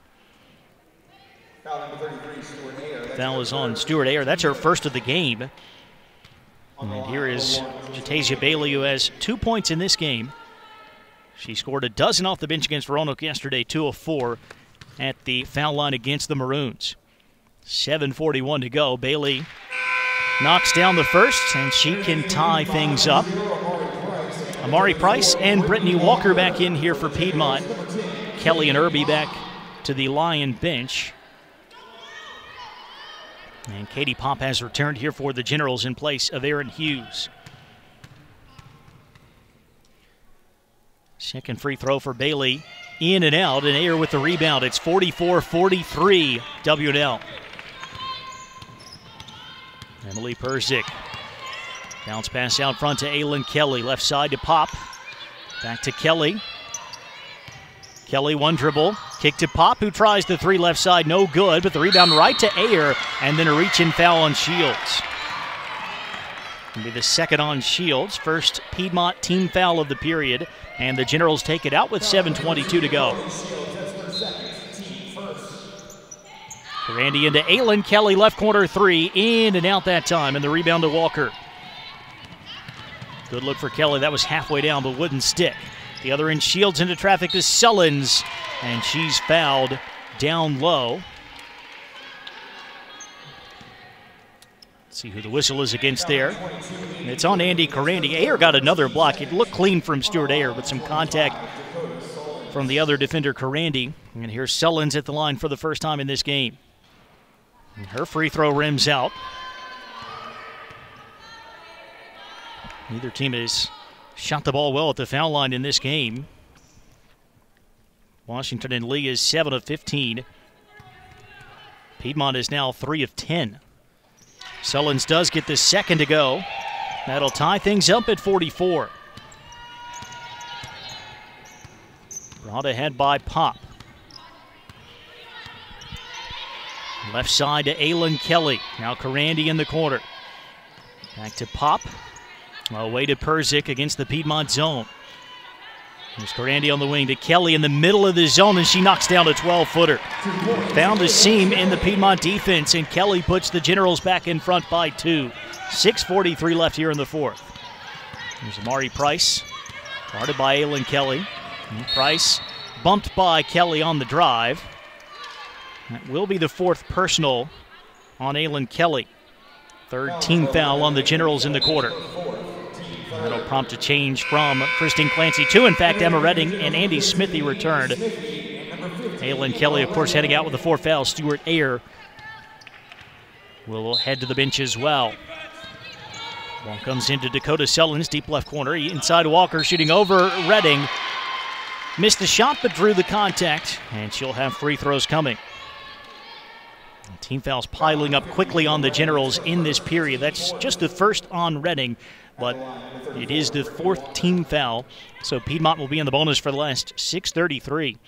Foul number 33, Stewart Ayer. Foul is on Stewart Ayer. That's her first of the game. And here is Jatasia Bailey, who has 2 points in this game. She scored a dozen off the bench against Roanoke yesterday, 2 of 4 at the foul line against the Maroons. 7:41 to go. Bailey knocks down the first, and she can tie things up. Amari Price and Brittany Walker back in here for Piedmont. Kelly and Irby back to the Lion bench. And Katie Pop has returned here for the Generals in place of Aaron Hughes. Second free throw for Bailey. In and out, and Ayer with the rebound. It's 44-43 W&L. Emily Perzik. Bounce pass out front to Aylin Kelly. Left side to Pop. Back to Kelly. Kelly one dribble. Kick to Pop, who tries the 3 left side. No good, but the rebound right to Ayer. And then a reach-in foul on Shields. It'll be the second on Shields. First Piedmont team foul of the period. And the Generals take it out with 7:22 to go. Karandi into Aylin Kelly. Left corner 3. In and out that time. And the rebound to Walker. Good look for Kelly. That was halfway down, but wouldn't stick. The other end, Shields into traffic to Sullins, and she's fouled down low. Let's see who the whistle is against there. And it's on Andy Karandi. Ayer got another block. It looked clean from Stewart Ayer, but some contact from the other defender, Karandi. And here's Sullins at the line for the first time in this game. And her free throw rims out. Neither team has shot the ball well at the foul line in this game. Washington and Lee is 7 of 15. Piedmont is now 3 of 10. Sullins does get the second to go. That'll tie things up at 44. Brought ahead by Pop. Left side to Aylin Kelly. Now Karandi in the corner. Back to Pop. Away to Perzik against the Piedmont zone. There's Karandi on the wing to Kelly in the middle of the zone, and she knocks down a 12-footer. Found a seam in the Piedmont defense, and Kelly puts the Generals back in front by 2. 6:43 left here in the fourth. There's Amari Price, guarded by Aylin Kelly. And Price bumped by Kelly on the drive. That will be the fourth personal on Aylin Kelly. Third team foul on the Generals in the quarter. That'll prompt a change from Christine Clancy to, in fact, Emma Redding, and Andy Smithy returned. Aylin Kelly, of course, heading out with the 4 fouls. Stuart Ayer will head to the bench as well. Ball comes into Dakota Sullins, deep left corner. Inside Walker, shooting over Redding. Missed the shot, but drew the contact, and she'll have free throws coming. Team fouls piling up quickly on the Generals in this period. That's just the first on Redding, but it is the 4th team foul, so Piedmont will be in the bonus for the last 6:33.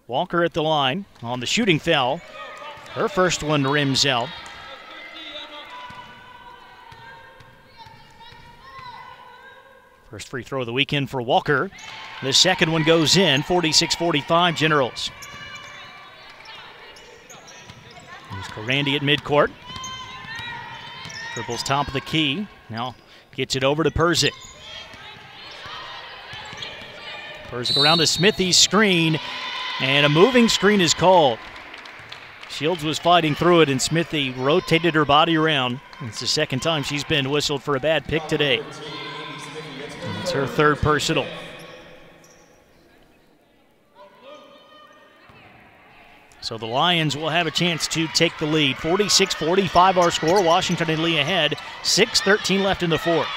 Walker at the line on the shooting foul. Her first one rims out. First free throw of the weekend for Walker. The second one goes in, 46-45 Generals. There's Karandi at midcourt. Dribbles top of the key. Now gets it over to Perzik. Perzik around to Smithy's screen, and a moving screen is called. Shields was fighting through it, and Smithy rotated her body around. It's the second time she's been whistled for a bad pick today. It's her third personal. So the Lions will have a chance to take the lead. 46-45 our score. Washington and Lee ahead. 6:13 left in the fourth.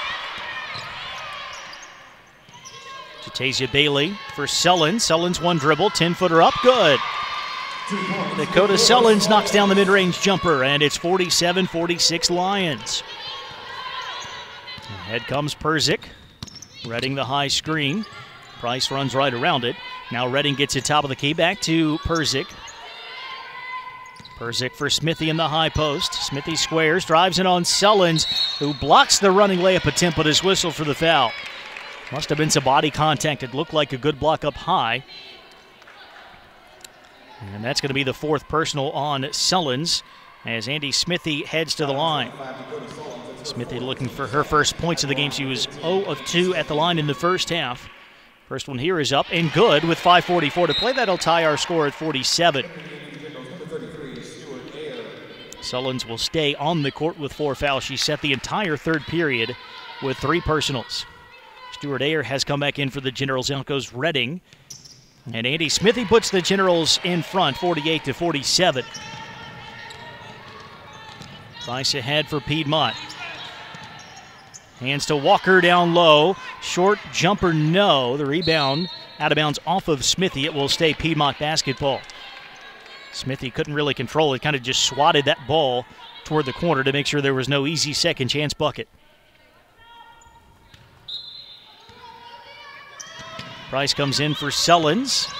Jatasia Bailey for Sullins. Sullins one dribble, 10-footer up, good. Dakota Sullins knocks down the mid-range jumper, and it's 47-46 Lions. Ahead comes Perzik. Redding the high screen. Price runs right around it. Now Redding gets it top of the key, back to Perzik. Perzik for Smithy in the high post. Smithy squares, drives in on Sullins, who blocks the running layup attempt, but is whistled for the foul. Must have been some body contact. It looked like a good block up high. And that's going to be the 4th personal on Sullins as Andy Smithy heads to the line. Smithy looking for her first points of the game. She was 0 of 2 at the line in the first half. First one here is up and good with 5:44 to play. That'll tie our score at 47. Sullins will stay on the court with 4 fouls. She set the entire third period with 3 personals. Stuart Ayer has come back in for the Generals. Out goes Redding. And Andy Smithy puts the Generals in front, 48-47. Price ahead for Piedmont. Hands to Walker down low. Short jumper, no. The rebound out of bounds off of Smithy. It will stay Piedmont basketball. Smithy couldn't really control it, kind of just swatted that ball toward the corner to make sure there was no easy second chance bucket. Price comes in for Sullins.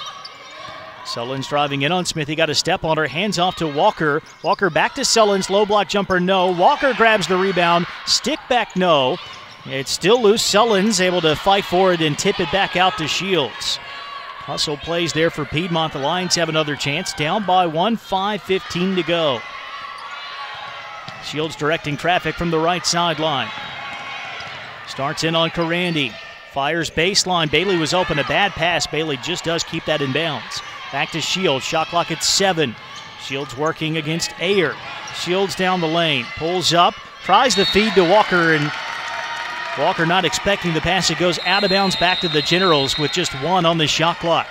Sullins driving in on Smithy, got a step on her, hands off to Walker. Walker back to Sullins, low block jumper, no. Walker grabs the rebound, stick back, no. It's still loose. Sullins able to fight for it and tip it back out to Shields. Hustle plays there for Piedmont. The Lions have another chance. Down by 1, 5:15 to go. Shields directing traffic from the right sideline. Starts in on Karandi. Fires baseline. Bailey was open. A bad pass. Bailey just does keep that in bounds. Back to Shields. Shot clock at 7. Shields working against Ayer. Shields down the lane. Pulls up. Tries the feed to Walker, and Walker not expecting the pass. It goes out of bounds back to the Generals with just 1 on the shot clock.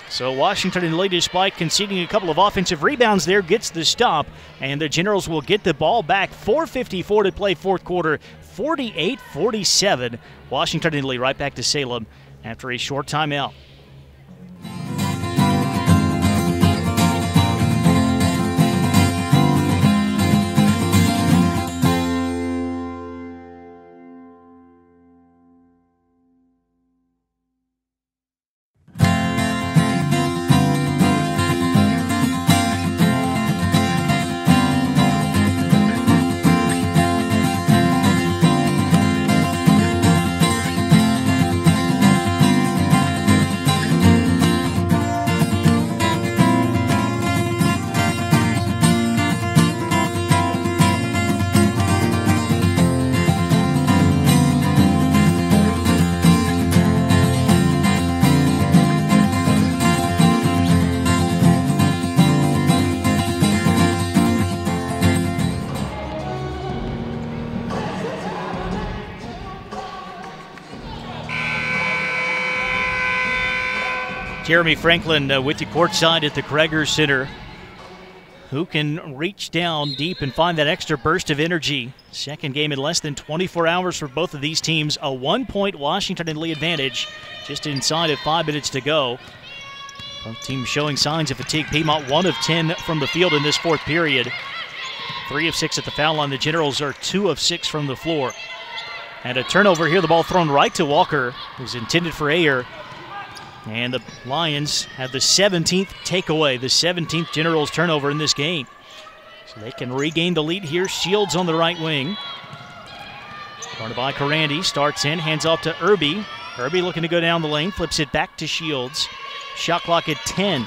So Washington and Lee, despite conceding a couple of offensive rebounds there, gets the stop, and the Generals will get the ball back. 4:54 to play fourth quarter, 48-47. Washington and Lee right back to Salem after a short timeout. Jeremy Franklin with you courtside at the Kreger Center. Who can reach down deep and find that extra burst of energy? Second game in less than 24 hours for both of these teams. A 1-point Washington and Lee advantage just inside of 5 minutes to go. Both teams showing signs of fatigue. Piedmont 1 of 10 from the field in this fourth period. 3 of 6 at the foul line. The Generals are 2 of 6 from the floor. And a turnover here. The ball thrown right to Walker. It was intended for Ayer. And the Lions have the 17th takeaway, the 17th Generals turnover in this game. So they can regain the lead here. Shields on the right wing. Guarded by Karandi, starts in, hands off to Irby. Irby looking to go down the lane, flips it back to Shields. Shot clock at 10.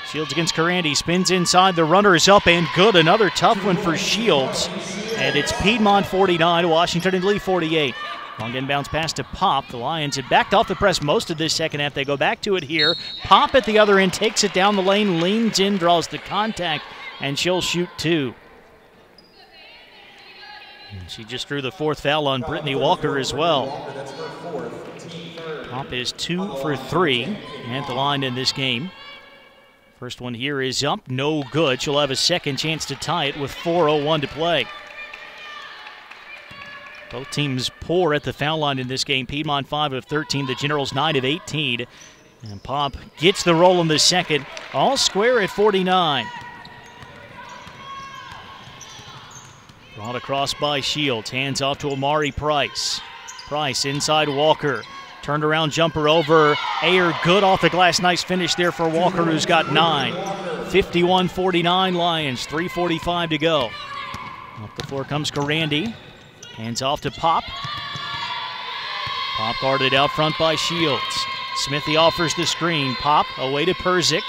Shields against Karandi, spins inside, the runner is up and good. Another tough one for Shields. And it's Piedmont 49, Washington and Lee 48. Long inbounds pass to Pop. The Lions had backed off the press most of this second half. They go back to it here. Pop at the other end, takes it down the lane, leans in, draws the contact, and she'll shoot 2. And she just drew the 4th foul on Brittany Walker as well. Pop is 2 for 3 at the line in this game. First one here is up, no good. She'll have a second chance to tie it with 4:01 to play. Both teams poor at the foul line in this game. Piedmont 5 of 13, the Generals 9 of 18. And Pop gets the roll in the second, all square at 49. Brought across by Shields, hands off to Amari Price. Price inside Walker. Turned around jumper over. Ayer good off the glass. Nice finish there for Walker, who's got 9. 51-49 Lions, 3:45 to go. Up the floor comes Karandi. Hands off to Pop. Pop guarded out front by Shields. Smithy offers the screen. Pop away to Perzik.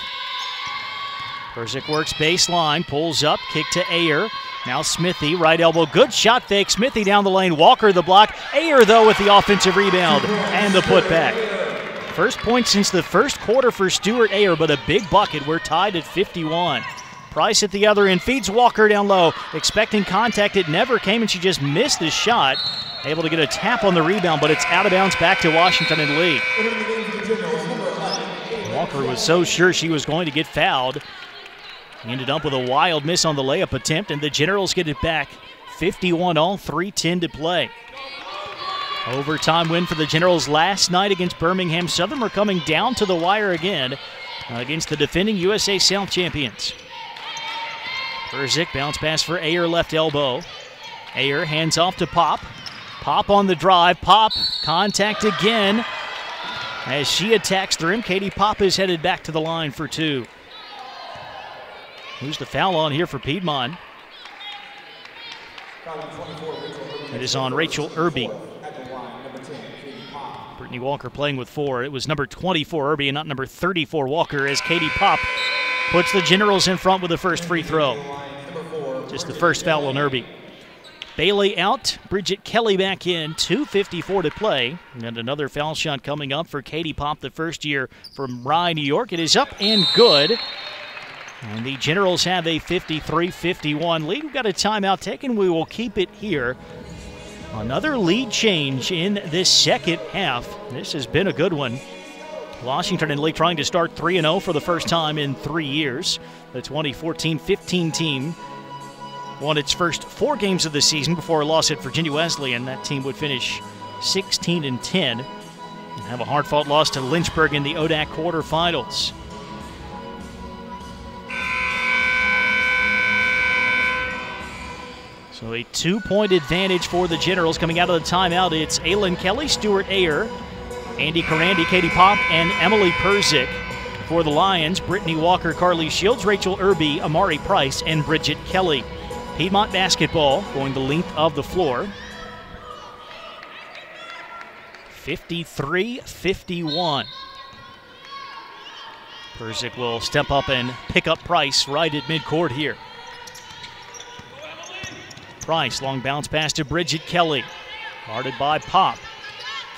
Perzik works baseline, pulls up, kick to Ayer. Now Smithy, right elbow, good shot fake. Smithy down the lane, Walker the block. Ayer, though, with the offensive rebound and the putback. First point since the first quarter for Stuart Ayer, but a big bucket. We're tied at 51. Price at the other end, feeds Walker down low, expecting contact. It never came, and she just missed the shot. Able to get a tap on the rebound, but it's out of bounds back to Washington and Lee. Walker was so sure she was going to get fouled. He ended up with a wild miss on the layup attempt, and the Generals get it back. 51 all, 3:10 to play. Overtime win for the Generals last night against Birmingham. Southern are coming down to the wire again against the defending USA South champions. Perzik, bounce pass for Ayer, left elbow. Ayer hands off to Pop. Pop on the drive. Pop, contact again. As she attacks the rim, Katie Pop is headed back to the line for 2. Who's the foul on here for Piedmont? It is on Rachel Irby. Brittany Walker playing with 4. It was number 24 Irby and not number 34 Walker, as Katie Pop puts the Generals in front with the first free throw. Just the first foul on Irby. Bailey out, Bridget Kelly back in, 2:54 to play. And another foul shot coming up for Katie Pop, the first year from Rye, New York. It is up and good. And the Generals have a 53-51 lead. We've got a timeout taken. We will keep it here. Another lead change in this second half. This has been a good one. Washington and Lee trying to start 3-0 for the first time in 3 years. The 2014-15 team won its first 4 games of the season before a loss at Virginia Wesleyan. That team would finish 16-10 and have a hard-fought loss to Lynchburg in the ODAC quarterfinals. So a 2-point advantage for the Generals coming out of the timeout. It's Aylin Kelly, Stuart Ayer, Andy Karandi, Katie Pop, and Emily Perzik. For the Lions, Brittany Walker, Carly Shields, Rachel Irby, Amari Price, and Bridget Kelly. Piedmont basketball going the length of the floor. 53-51. Perzik will step up and pick up Price right at midcourt here. Price, long bounce pass to Bridget Kelly. Guarded by Pop.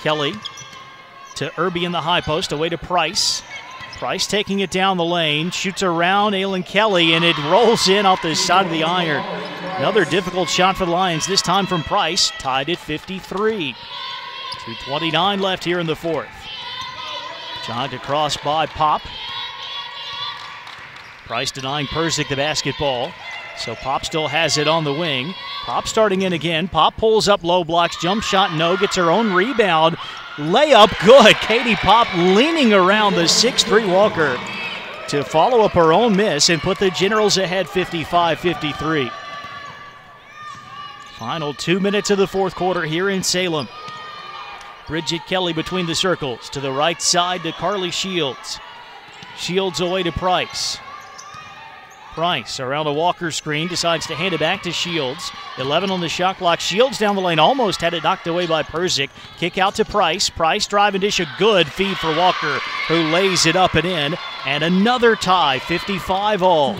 Kelly to Irby in the high post, away to Price. Price taking it down the lane, shoots around Aylin Kelly, and it rolls in off the side of the iron. Another difficult shot for the Lions, this time from Price, tied at 53. 2:29 left here in the fourth. Jogged across by Pop. Price denying Persick the basketball. So Pop still has it on the wing. Pop starting in again. Pop pulls up low, blocks, jump shot, no, gets her own rebound. Layup, good. Katie Pop leaning around the 6'3" Walker to follow up her own miss and put the Generals ahead 55-53. Final 2 minutes of the fourth quarter here in Salem. Bridget Kelly between the circles. To the right side to Carly Shields. Shields away to Price. Price around a Walker screen, decides to hand it back to Shields. 11 on the shot clock. Shields down the lane, almost had it knocked away by Persick. Kick out to Price. Price drive and dish, a good feed for Walker, who lays it up and in. And another tie, 55 all.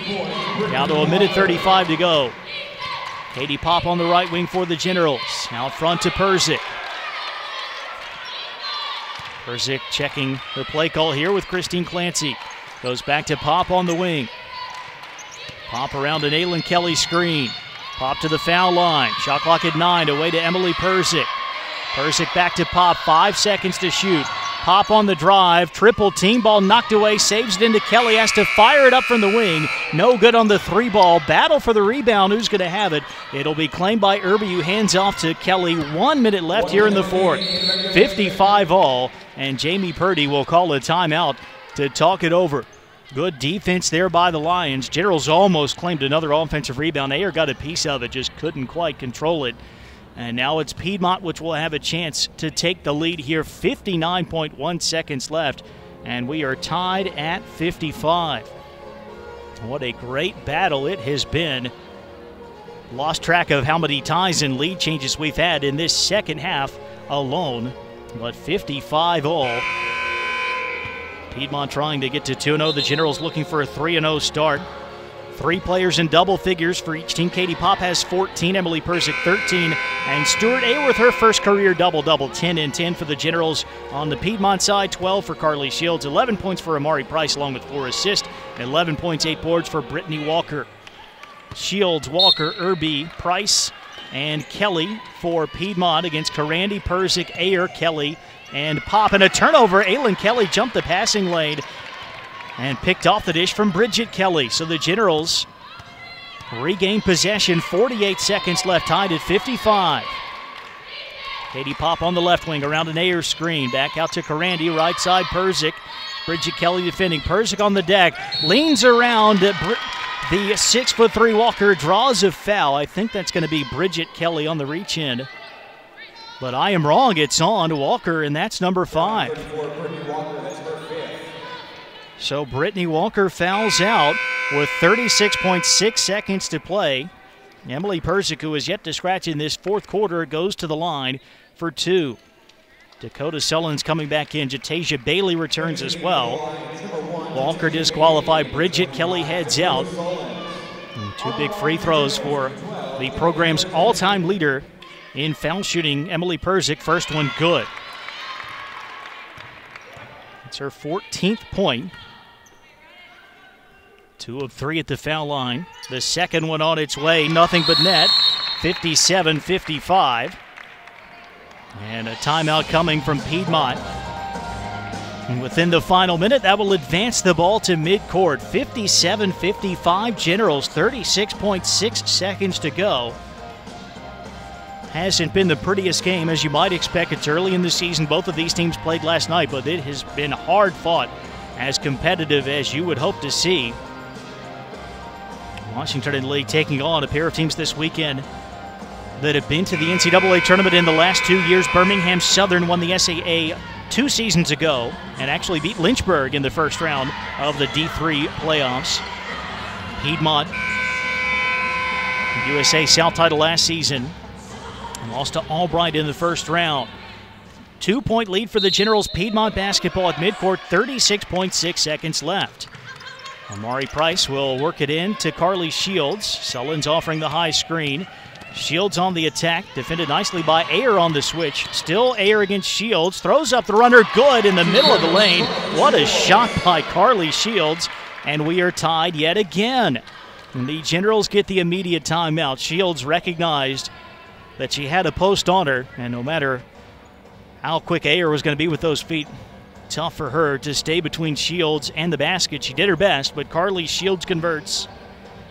Down to a minute 35 to go. Katie Pop on the right wing for the Generals. Out front to Persick. Persick checking the play call here with Christine Clancy. Goes back to Pop on the wing. Pop around an Aylin Kelly screen. Pop to the foul line. Shot clock at 9, away to Emily Persick. Persick back to Pop, 5 seconds to shoot. Pop on the drive, triple team ball knocked away, saves it into Kelly, has to fire it up from the wing. No good on the 3 ball. Battle for the rebound, who's going to have it? It'll be claimed by Irby, who hands off to Kelly. 1 minute left here in the fourth. 55 all, and Jamie Purdy will call a timeout to talk it over. Good defense there by the Lions. Generals almost claimed another offensive rebound. Ayer got a piece of it, just couldn't quite control it. And now it's Piedmont, which will have a chance to take the lead here. 59.1 seconds left, and we are tied at 55. What a great battle it has been. Lost track of how many ties and lead changes we've had in this second half alone, but 55 all. Piedmont trying to get to 2-0. The Generals looking for a 3-0 start. 3 players in double figures for each team. Katie Pop has 14, Emily Persick 13, and Stuart Ayworth her first career double-double, 10 and 10 for the Generals. On the Piedmont side, 12 for Carly Shields, 11 points for Amari Price along with 4 assists, and 11 points, 8 boards for Brittany Walker. Shields, Walker, Irby, Price, and Kelly for Piedmont against Karandi, Persick, Ayer, Kelly, and Pop. And a turnover. Aylin Kelly jumped the passing lane and picked off the dish from Bridget Kelly. So the Generals regain possession. 48 seconds left, tied at 55. Katie Pop on the left wing around an Ayer screen. Back out to Karandi, right side Persick. Bridget Kelly defending. Persick on the deck. Leans around. The 6'3" Walker draws a foul. I think that's going to be Bridget Kelly on the reach in. But I am wrong. It's on Walker, and that's number 5. So Brittany Walker fouls out with 36.6 seconds to play. Emily Persick, who is yet to scratch in this fourth quarter, goes to the line for 2. Dakota Sullins coming back in. Jatasia Bailey returns as well. Walker disqualified. Bridget Kelly heads out. And 2 big free throws for the program's all-time leader in foul shooting, Emily Persick. First one good. It's her 14th point. 2 of 3 at the foul line. The second one on its way, nothing but net. 57-55. And a timeout coming from Piedmont. And within the final minute, that will advance the ball to midcourt. 57-55 Generals, 36.6 seconds to go. Hasn't been the prettiest game, as you might expect. It's early in the season. Both of these teams played last night, but it has been hard fought, as competitive as you would hope to see. Washington and Lee taking on a pair of teams this weekend that have been to the NCAA tournament in the last 2 years. Birmingham Southern won the SAA 2 seasons ago and actually beat Lynchburg in the first round of the D3 playoffs. Piedmont, USA South title last season, lost to Albright in the first round. 2-point lead for the Generals. Piedmont basketball at midcourt, 36.6 seconds left. Amari Price will work it in to Carly Shields. Sullins offering the high screen. Shields on the attack, defended nicely by Ayer on the switch. Still Ayer against Shields, throws up the runner, good in the middle of the lane. What a shot by Carly Shields, and we are tied yet again. And the Generals get the immediate timeout. Shields recognized that she had a post on her, and no matter how quick Ayer was going to be with those feet, Tough for her to stay between Shields and the basket. She did her best, but Carly Shields converts.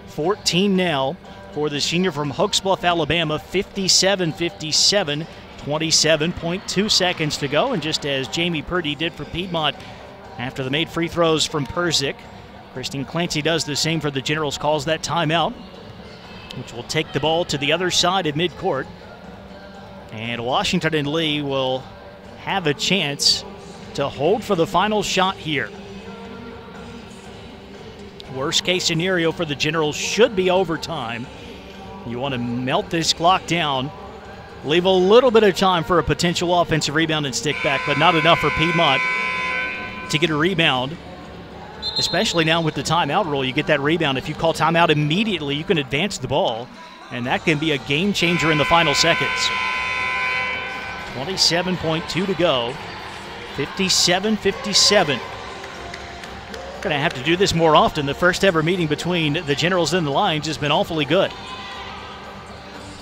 14 now for the senior from Hooks Bluff, Alabama. 57-57, 27.2 seconds to go. And just as Jamie Purdy did for Piedmont after the made free throws from Perzik, Christine Clancy does the same for the Generals, calls that timeout, which will take the ball to the other side of midcourt. And Washington and Lee will have a chance to hold for the final shot here. Worst case scenario for the Generals should be overtime. You want to melt this clock down, leave a little bit of time for a potential offensive rebound and stick back, but not enough for Piedmont to get a rebound. Especially now with the timeout rule, you get that rebound. If you call timeout immediately, you can advance the ball, and that can be a game changer in the final seconds. 27.2 to go. 57-57. Going to have to do this more often. The first ever meeting between the Generals and the Lions has been awfully good,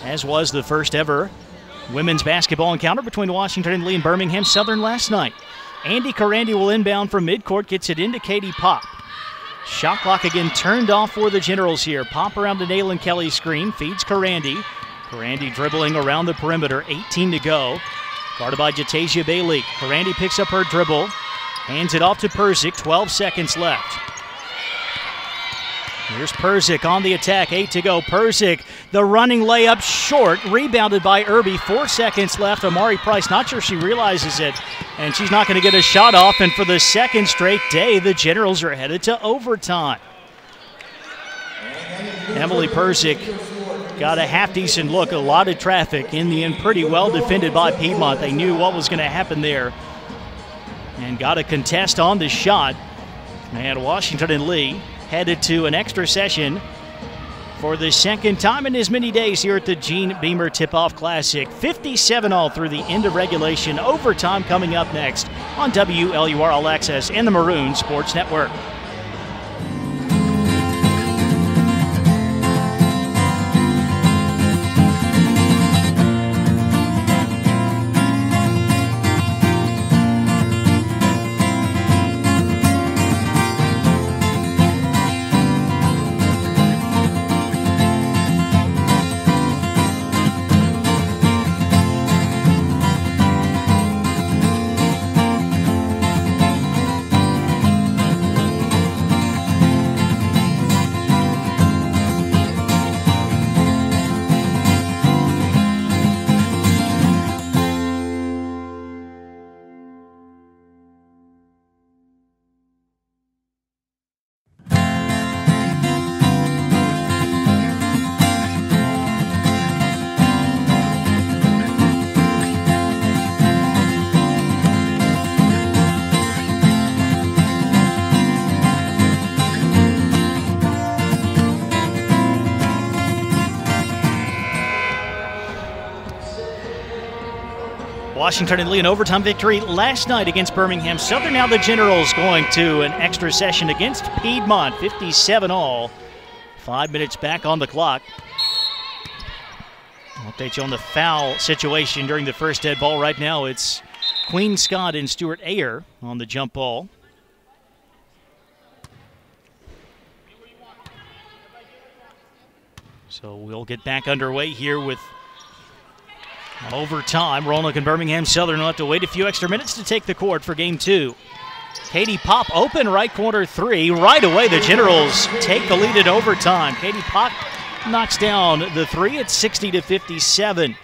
as was the first ever women's basketball encounter between Washington and Lee and Birmingham Southern last night. Andy Karandi will inbound from midcourt, gets it into Katie Pop. Shot clock again turned off for the Generals here. Pop around the Naylin Kelly screen, feeds Karandi. Karandi dribbling around the perimeter, 18 to go. Guarded by Jatasia Bailey. Karandi picks up her dribble, hands it off to Perzik, 12 seconds left. Here's Perzik on the attack, 8 to go. Perzik, the running layup short, rebounded by Irby, 4 seconds left. Amari Price, not sure she realizes it, and she's not going to get a shot off. And for the second straight day, the Generals are headed to overtime. Emily Perzik got a half-decent look, a lot of traffic in the end, pretty well defended by Piedmont. They knew what was going to happen there and got a contest on the shot. And Washington and Lee headed to an extra session for the second time in as many days here at the Gene Beamer Tip-Off Classic. 57-all through the end of regulation. Overtime coming up next on WLUR All Access and the Maroon Sports Network. Washington and Lee an overtime victory last night against Birmingham Southern. Now the Generals going to an extra session against Piedmont, 57-all. 5 minutes back on the clock. I'll update you on the foul situation during the first dead ball. Right now it's Queen Scott and Stuart Ayer on the jump ball. So we'll get back underway here with overtime. Roanoke and Birmingham Southern will have to wait a few extra minutes to take the court for game two. Katie Pop open right corner three. Right away the Generals take the lead at overtime. Katie Pop knocks down the three at 60-57.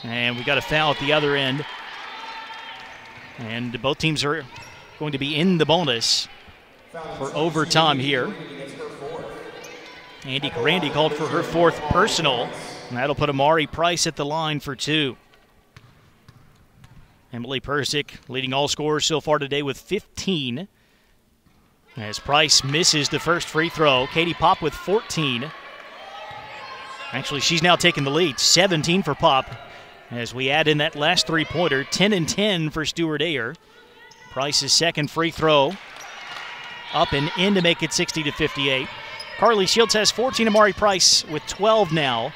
And we got a foul at the other end. And both teams are going to be in the bonus for overtime here. Andy Karandi called for her fourth personal. And that'll put Amari Price at the line for two. Emily Perzik leading all scorers so far today with 15. As Price misses the first free throw. Katie Pop with 14. Actually, she's now taking the lead. 17 for Pop. As we add in that last three-pointer, 10 and 10 for Stuart Ayer. Price's second free throw up and in to make it 60-58. Carly Shields has 14. Amari Price with 12 now.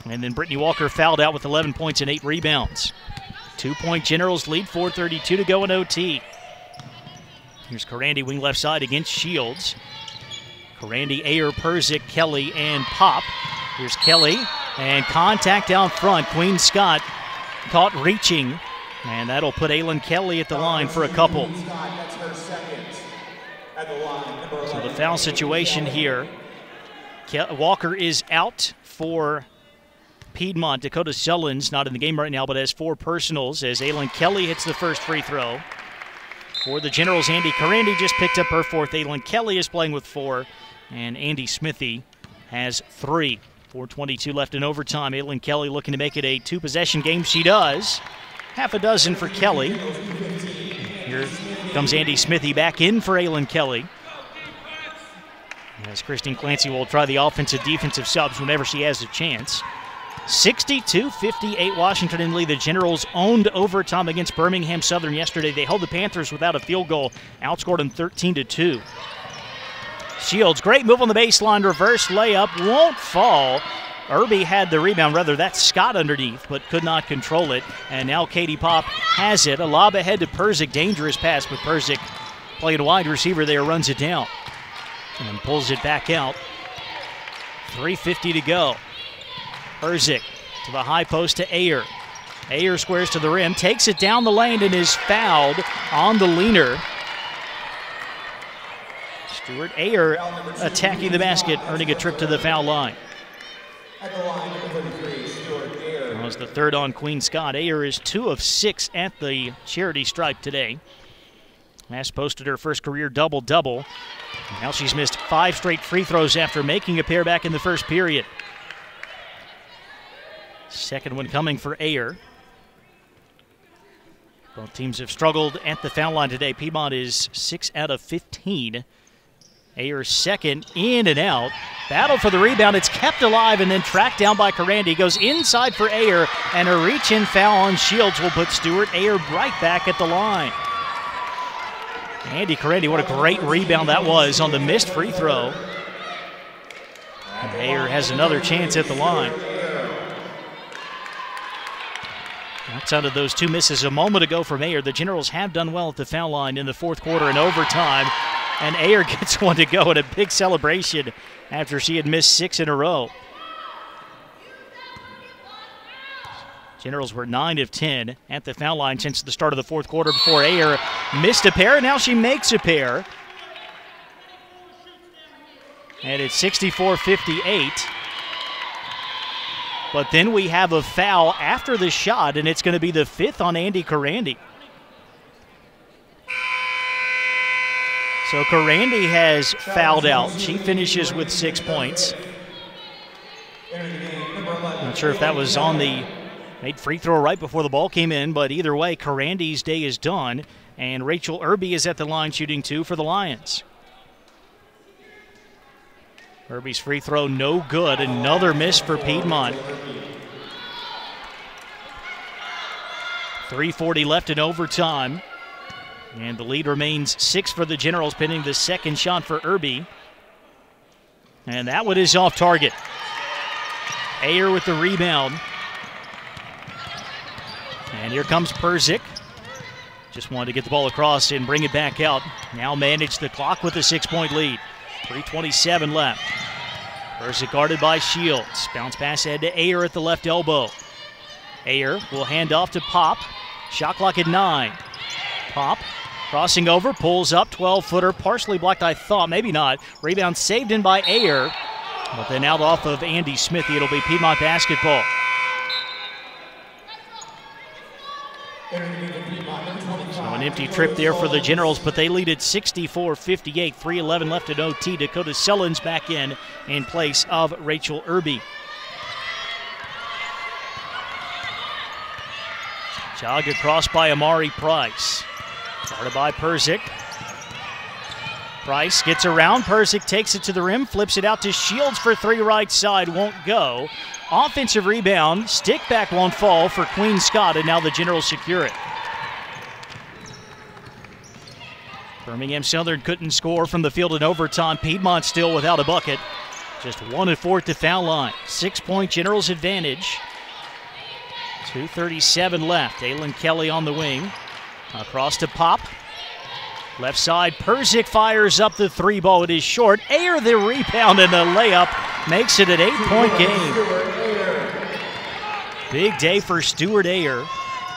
And then Brittany Walker fouled out with 11 points and 8 rebounds. 2-point Generals lead, 4:32 to go in OT. Here's Karandi, wing left side against Shields. Karandi, Ayer, Perzik, Kelly, and Pop. Here's Kelly, and contact down front. Queen Scott caught reaching, and that'll put Aylin Kelly at the line for a couple. So the foul situation here. Walker is out for Piedmont. Dakota Sullins not in the game right now, but has 4 personals as Aylin Kelly hits the first free throw. For the Generals, Andy Karandi just picked up her 4th. Aylin Kelly is playing with 4, and Andy Smithy has 3. 4:22 left in overtime. Aylin Kelly looking to make it a 2-possession game. She does. Half a dozen for Kelly. Here comes Andy Smithy back in for Aylin Kelly. As Christine Clancy will try the offensive defensive subs whenever she has a chance. 62-58 Washington in lead. The Generals owned overtime against Birmingham Southern yesterday. They held the Panthers without a field goal, outscored them 13-2. Shields, great move on the baseline, reverse layup, won't fall. Irby had the rebound, rather that's Scott underneath, but could not control it. And now Katie Pop has it. A lob ahead to Perzik, dangerous pass, but Perzik playing a wide receiver there, runs it down and pulls it back out. 3:50 to go. Perzik to the high post to Ayer. Ayer squares to the rim, takes it down the lane, and is fouled on the leaner. Stuart Ayer attacking the basket, earning a trip to the foul line. That was the 3rd on Queen Scott. Ayer is 2 of 6 at the charity stripe today. Last posted her first career double-double. Now she's missed 5 straight free throws after making a pair back in the first period. Second one coming for Ayer. Both teams have struggled at the foul line today. Piedmont is 6 out of 15. Ayer second, in and out. Battle for the rebound. It's kept alive and then tracked down by Karandi. Goes inside for Ayer, and a reach-in foul on Shields will put Stuart Ayer right back at the line. Andy Karandi, what a great rebound that was on the missed free throw. And Ayer has another chance at the line. Outside of those 2 misses a moment ago from Ayer, the Generals have done well at the foul line in the 4th quarter and overtime. And Ayer gets one to go in a big celebration after she had missed 6 in a row. Generals were 9 of 10 at the foul line since the start of the 4th quarter before Ayer missed a pair. Now she makes a pair. And it's 64-58. But then we have a foul after the shot, and it's going to be the 5th on Andy Karandi. So Karandi has fouled out. She finishes with 6 points. Not sure if that was on the made free throw right before the ball came in, but either way, Karandi's day is done, and Rachel Irby is at the line shooting 2 for the Lions. Irby's free throw no good. Another miss for Piedmont. 3:40 left in overtime. And the lead remains 6 for the Generals, pending the second shot for Irby. And that one is off target. Ayer with the rebound. And here comes Perzik. Just wanted to get the ball across and bring it back out. Now manage the clock with a 6-point lead. 3:27 left. Perzik guarded by Shields. Bounce pass ahead to Ayer at the left elbow. Ayer will hand off to Pop. Shot clock at 9. Pop crossing over, pulls up, 12-footer, partially blocked, I thought, maybe not. Rebound saved in by Ayer, but then out off of Andy Smithy. It'll be Piedmont basketball. So an empty trip there for the Generals, but they lead at 64-58. 3:11 left at OT. Dakota Sullins back in place of Rachel Irby. Jog across by Amari Price. Started by Perzik. Price gets around. Perzik takes it to the rim, flips it out to Shields for 3 right side. Won't go. Offensive rebound. Stick back won't fall for Queen Scott, and now the Generals secure it. Birmingham Southern couldn't score from the field in overtime. Piedmont still without a bucket. Just 1 of 4 at the foul line. 6-point Generals advantage. 2:37 left. Aylin Kelly on the wing. Across to Pop. Left side, Perzik fires up the three ball. It is short. Ayer the rebound and the layup makes it an 8-point game. Big day for Stewart Ayer.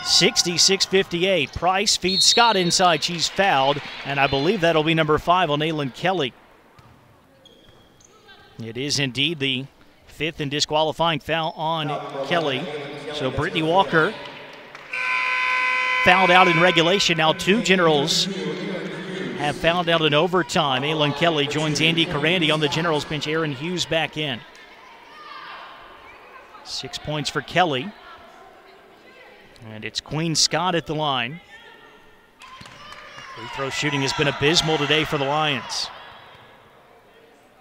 66-58. Price feeds Scott inside. She's fouled, and I believe that'll be number 5 on Aylin Kelly. It is indeed the 5th and disqualifying foul on Kelly. So Brittany Walker fouled out in regulation. Now 2 Generals have fouled out in overtime. Aylin Kelly joins Andy Carandi on the Generals bench. Aaron Hughes back in. 6 points for Kelly. And it's Queen Scott at the line. Free throw shooting has been abysmal today for the Lions.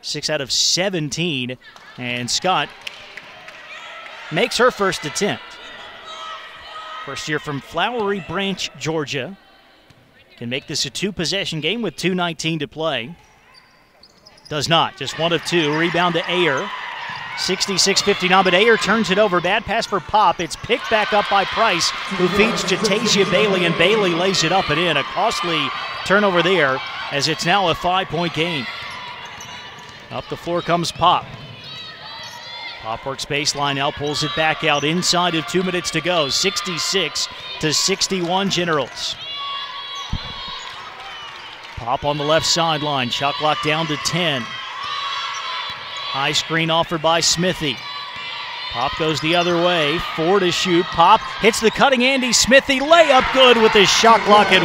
6 out of 17. And Scott makes her first attempt. First year from Flowery Branch, Georgia. Can make this a 2-possession game with 2:19 to play. Does not. Just 1 of 2. Rebound to Ayer. 66-59, but Ayer turns it over. Bad pass for Pop. It's picked back up by Price, who feeds Jatasia Bailey, and Bailey lays it up and in. A costly turnover there, as it's now a 5-point game. Up the floor comes Pop. Pop works baseline, now pulls it back out inside of 2 minutes to go. 66-61 Generals. Pop on the left sideline. Shot clock down to 10. High screen offered by Smithy. Pop goes the other way. 4 to shoot. Pop hits the cutting Andy Smithy. Layup good with his shot clock at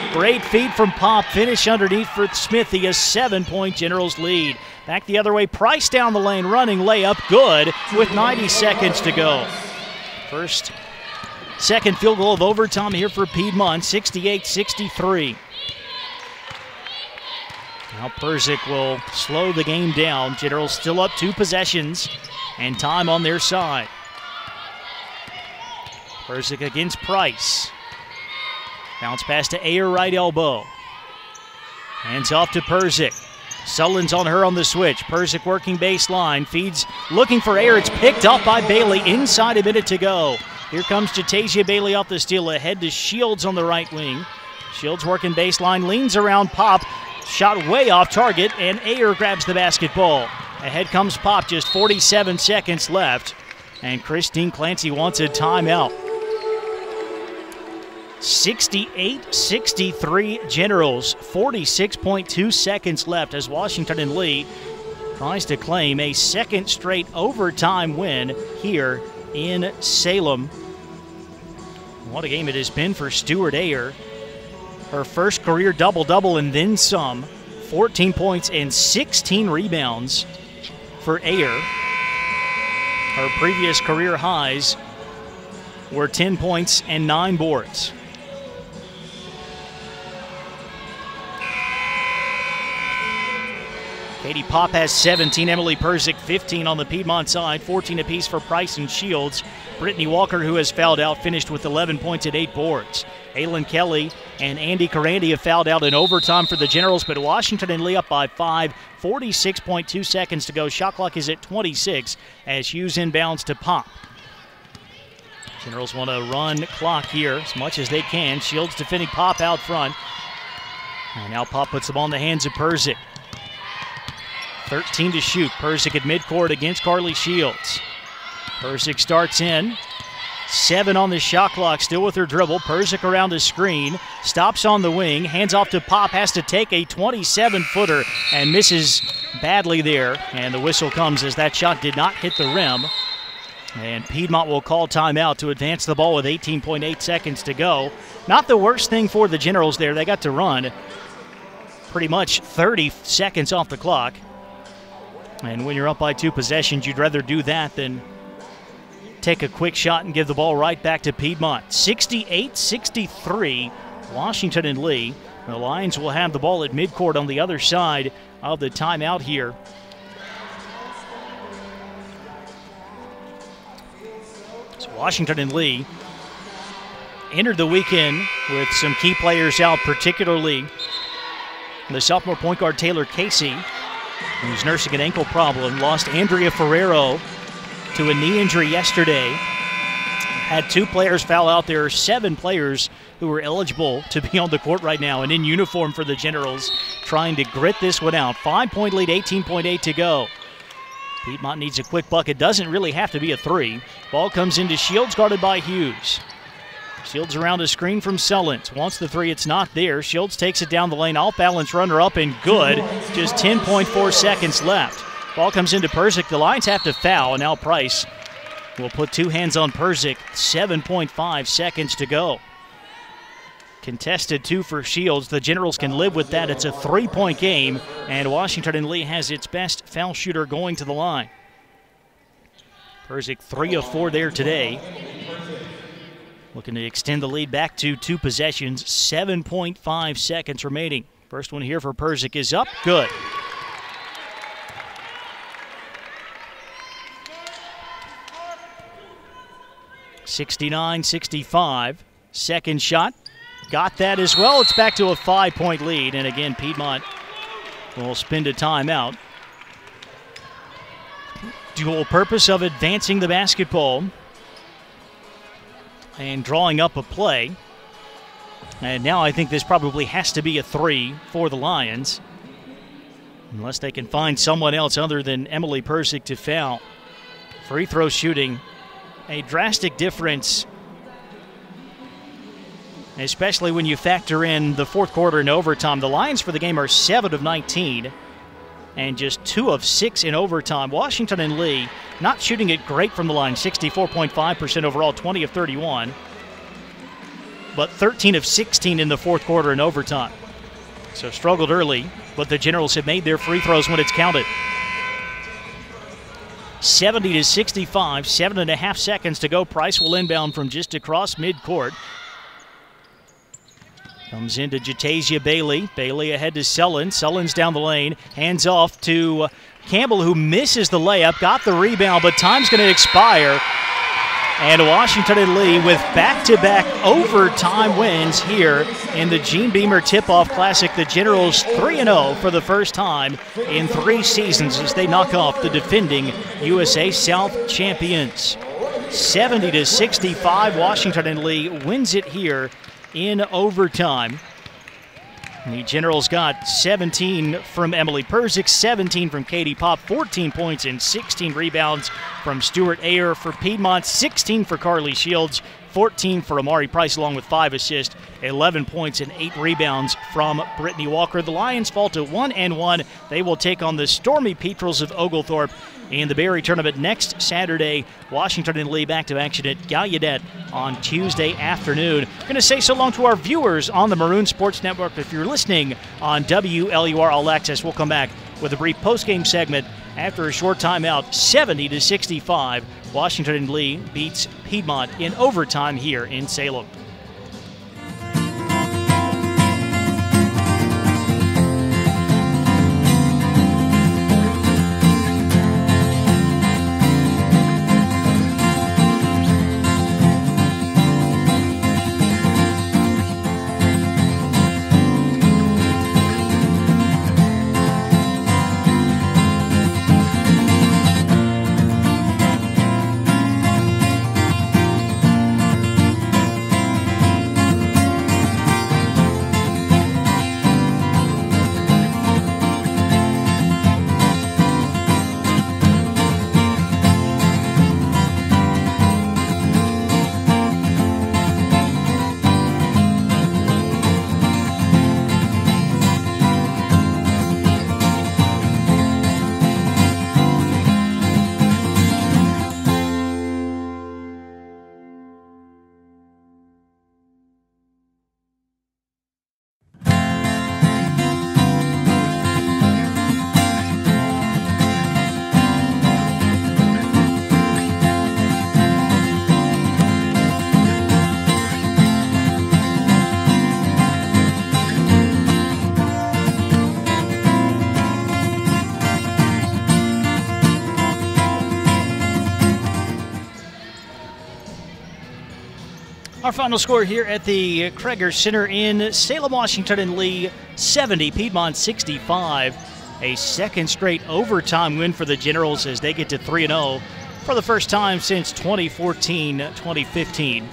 1. Great feed from Pop. Finish underneath for Smithy. A 7-point Generals lead. Back the other way. Price down the lane. Running layup good with 90 seconds to go. Second field goal of overtime here for Piedmont. 68-63. Now Perzik will slow the game down. Generals still up 2 possessions and time on their side. Perzik against Price. Bounce pass to Ayer, right elbow. Hands off to Perzik. Sullivan's on her on the switch. Perzik working baseline. Feeds, looking for Ayer. It's picked up by Bailey. Inside a minute to go. Here comes Jatasia Bailey off the steal. Ahead to Shields on the right wing. Shields working baseline. Leans around Pop. Shot way off target, and Ayer grabs the basketball. Ahead comes Pop, just 47 seconds left, and Christine Clancy wants a timeout. 68-63 Generals, 46.2 seconds left as Washington and Lee tries to claim a second straight overtime win here in Salem. What a game it has been for Stewart Ayer. Her first career double-double and then some. 14 points and 16 rebounds for Ayer. Her previous career highs were 10 points and 9 boards. Katie Pop has 17, Emily Perzik 15 on the Piedmont side, 14 apiece for Price and Shields. Brittany Walker, who has fouled out, finished with 11 points and 8 boards. Aylin Kelly and Andy Carandi have fouled out in overtime for the Generals, but Washington and Lee up by 5, 46.2 seconds to go. Shot clock is at 26 as Hughes inbounds to Pop. Generals want to run clock here as much as they can. Shields defending Pop out front. And now Pop puts the ball in the hands of Perzik. 13 to shoot. Perzik at midcourt against Carly Shields. Perzik starts in. 7 on the shot clock, still with her dribble. Perzik around the screen, stops on the wing, hands off to Pop, has to take a 27-footer and misses badly there. And the whistle comes as that shot did not hit the rim. And Piedmont will call timeout to advance the ball with 18.8 seconds to go. Not the worst thing for the Generals there. They got to run pretty much 30 seconds off the clock. And when you're up by 2 possessions, you'd rather do that than take a quick shot and give the ball right back to Piedmont. 68-63, Washington and Lee. The Lions will have the ball at midcourt on the other side of the timeout here. So Washington and Lee entered the weekend with some key players out, particularly the sophomore point guard Taylor Casey, who's nursing an ankle problem. Lost Andrea Ferrero to a knee injury yesterday. had 2 players foul out. There are 7 players who are eligible to be on the court right now and in uniform for the Generals, trying to grit this one out. 5-point lead, 18.8 to go. Piedmont needs a quick bucket. Doesn't really have to be a 3. Ball comes into Shields, guarded by Hughes. Shields around a screen from Sullins. Wants the 3. It's not there. Shields takes it down the lane. Off balance, runner up and good. Just 10.4 seconds left. Ball comes into Persick. The Lions have to foul, and now Price will put 2 hands on Persick. 7.5 seconds to go. Contested 2 for Shields. The Generals can live with that. It's a 3-point game, and Washington and Lee has its best foul shooter going to the line. Persick 3 of 4 there today. Looking to extend the lead back to 2 possessions. 7.5 seconds remaining. First one here for Persick is up. Good. (69-65). Second shot. Got that as well. It's back to a 5-point lead. And again, Piedmont will spend a timeout. Dual purpose of advancing the basketball and drawing up a play. And now I think this probably has to be a 3 for the Lions, unless they can find someone else other than Emily Persick to foul. Free throw shooting, a drastic difference, especially when you factor in the fourth quarter and overtime. The Lions for the game are 7 of 19 and just 2 of 6 in overtime. Washington and Lee not shooting it great from the line, 64.5% overall, 20 of 31, but 13 of 16 in the fourth quarter and overtime. So struggled early, but the Generals have made their free throws when it's counted. 70-65, 7.5 seconds to go. Price will inbound from just across midcourt. Comes into Jatasia Bailey. Bailey ahead to Sullins. Sullins down the lane. Hands off to Campbell, who misses the layup. Got the rebound, but time's going to expire. And Washington and Lee with back-to-back overtime wins here in the Gene Beamer Tip-Off Classic. The Generals 3-0 for the first time in 3 seasons as they knock off the defending USA South champions. 70-65, Washington and Lee wins it here in overtime. The Generals got 17 from Emily Persick, 17 from Katie Pop, 14 points and 16 rebounds from Stuart Ayer. For Piedmont, 16 for Carly Shields, 14 for Amari Price, along with 5 assists, 11 points and 8 rebounds from Brittany Walker. The Lions fall to 1-1. They will take on the Stormy Petrels of Oglethorpe in the Berry Tournament next Saturday. Washington and Lee back to action at Gallaudet on Tuesday afternoon. Going to say so long to our viewers on the Maroon Sports Network. If you're listening on WLUR All Access, we'll come back with a brief postgame segment after a short timeout. 70-65, Washington and Lee beats Piedmont in overtime here in Salem. Our final score here at the Kreger Center in Salem, Washington and Lee, 70, Piedmont 65. A second straight overtime win for the Generals as they get to 3-0 for the first time since 2014-2015.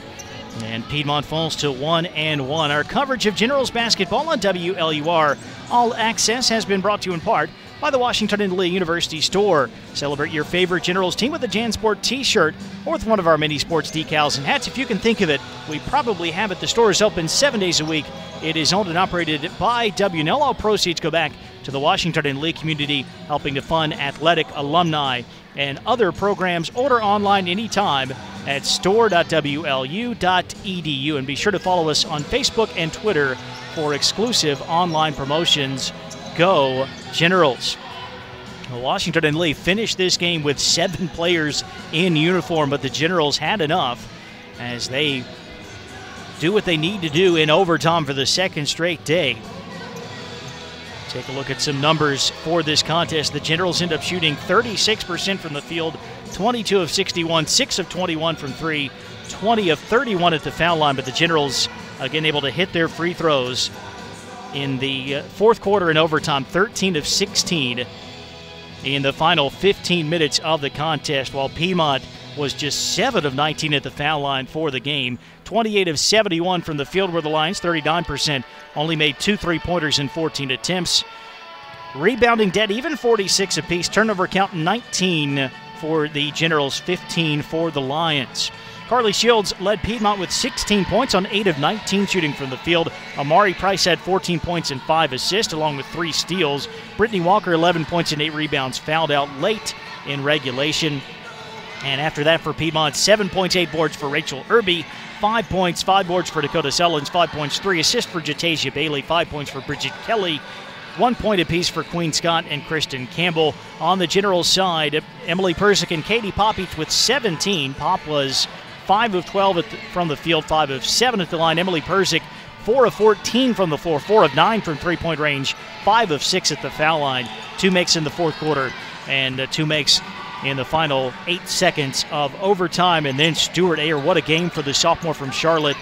And Piedmont falls to 1-1. Our coverage of Generals basketball on WLUR All Access has been brought to you in part by the Washington and Lee University Store. Celebrate your favorite Generals team with a JanSport t-shirt or with one of our many sports decals and hats. If you can think of it, we probably have it. The store is open 7 days a week. It is owned and operated by WNL. All proceeds go back to the Washington and Lee community, helping to fund athletic, alumni, and other programs. Order online anytime at store.wlu.edu. And be sure to follow us on Facebook and Twitter for exclusive online promotions. Go Generals. Washington and Lee finished this game with 7 players in uniform, but the Generals had enough as they do what they need to do in overtime for the second straight day. Take a look at some numbers for this contest. The Generals end up shooting 36% from the field, 22 of 61, 6 of 21 from 3, 20 of 31 at the foul line, but the Generals again able to hit their free throws in the fourth quarter in overtime, 13 of 16 in the final 15 minutes of the contest, while Piedmont was just 7 of 19 at the foul line for the game. 28 of 71 from the field were the Lions, 39%, only made 2 3-pointers in 14 attempts. Rebounding dead even, 46 apiece. Turnover count 19 for the Generals, 15 for the Lions. Carly Shields led Piedmont with 16 points on 8 of 19 shooting from the field. Amari Price had 14 points and 5 assists along with 3 steals. Brittany Walker 11 points and 8 rebounds, fouled out late in regulation. And after that for Piedmont, 7 points, 8 boards for Rachel Irby, 5 points, 5 boards for Dakota Sellens, 5 points, 3 assists for Jatasia Bailey, 5 points for Bridget Kelly, 1 point apiece for Queen Scott and Kristen Campbell. On the Generals side, Emily Persick and Katie Pop each with 17. Pop was 5 of 12 from the field, 5 of 7 at the line. Emily Persick, 4 of 14 from the floor, 4 of 9 from three-point range, 5 of 6 at the foul line. 2 makes in the fourth quarter and 2 makes in the final 8 seconds of overtime. And then Stuart Ayer, what a game for the sophomore from Charlotte.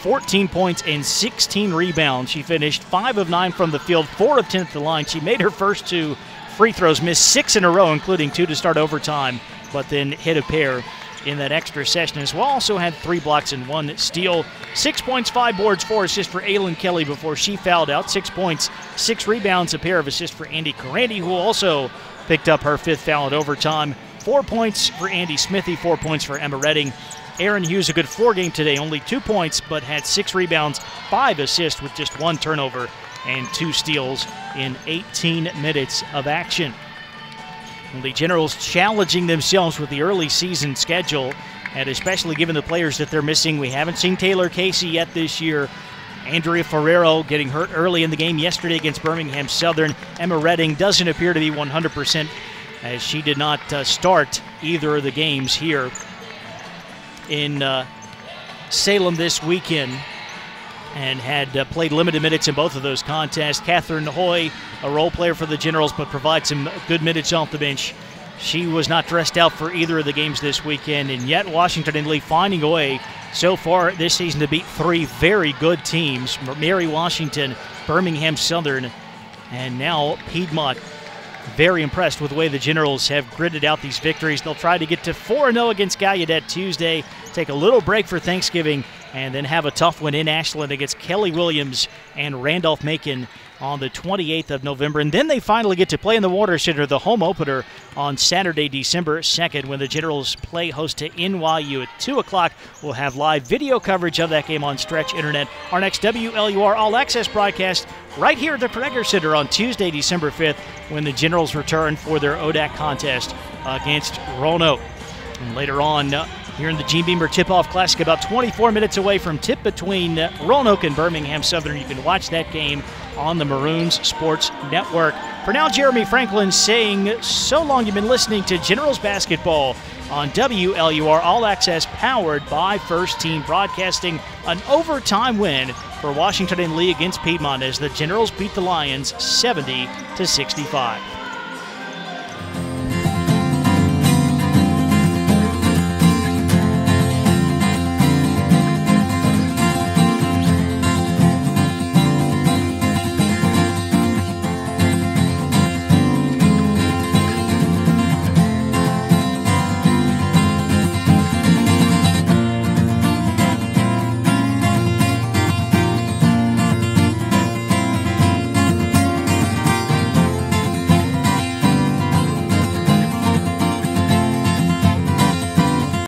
14 points and 16 rebounds. She finished 5 of 9 from the field, 4 of 10 at the line. She made her first 2 free throws, missed 6 in a row, including 2 to start overtime, but then hit a pair in that extra session as well. Also had 3 blocks and 1 steal. 6 points, 5 boards, 4 assists for Aylin Kelly before she fouled out. 6 points, 6 rebounds, a pair of assists for Andy Carandi, who also picked up her 5th foul in overtime. 4 points for Andy Smithy, 4 points for Emma Redding. Aaron Hughes, a good floor game today, only 2 points, but had 6 rebounds, 5 assists with just 1 turnover and 2 steals in 18 minutes of action. The Generals challenging themselves with the early season schedule, and especially given the players that they're missing. We haven't seen Taylor Casey yet this year. Andrea Ferrero getting hurt early in the game yesterday against Birmingham Southern. Emma Redding doesn't appear to be 100% as she did not start either of the games here in Salem this weekend and had played limited minutes in both of those contests. Catherine Hoy, a role player for the Generals, but provides some good minutes off the bench. She was not dressed out for either of the games this weekend, and yet Washington and Lee finding a way so far this season to beat 3 very good teams, Mary Washington, Birmingham Southern, and now Piedmont. Very impressed with the way the Generals have gritted out these victories. They'll try to get to 4-0 against Gallaudet Tuesday, take a little break for Thanksgiving, and then have a tough one in Ashland against Kelly Williams and Randolph-Macon on the 28th of November. And then they finally get to play in the Water Center, the home opener, on Saturday, December 2nd, when the Generals play host to NYU at 2 o'clock. We'll have live video coverage of that game on Stretch Internet. Our next WLUR All Access broadcast right here at the Prager Center on Tuesday, December 5th, when the Generals return for their ODAC contest against Roanoke. And later on, here in the Gene Beamer Tip-Off Classic, about 24 minutes away from tip between Roanoke and Birmingham Southern. You can watch that game on the Maroons Sports Network. For now, Jeremy Franklin saying so long. You've been listening to Generals Basketball on WLUR All Access, powered by First Team Broadcasting. An overtime win for Washington and Lee against Piedmont as the Generals beat the Lions 70-65.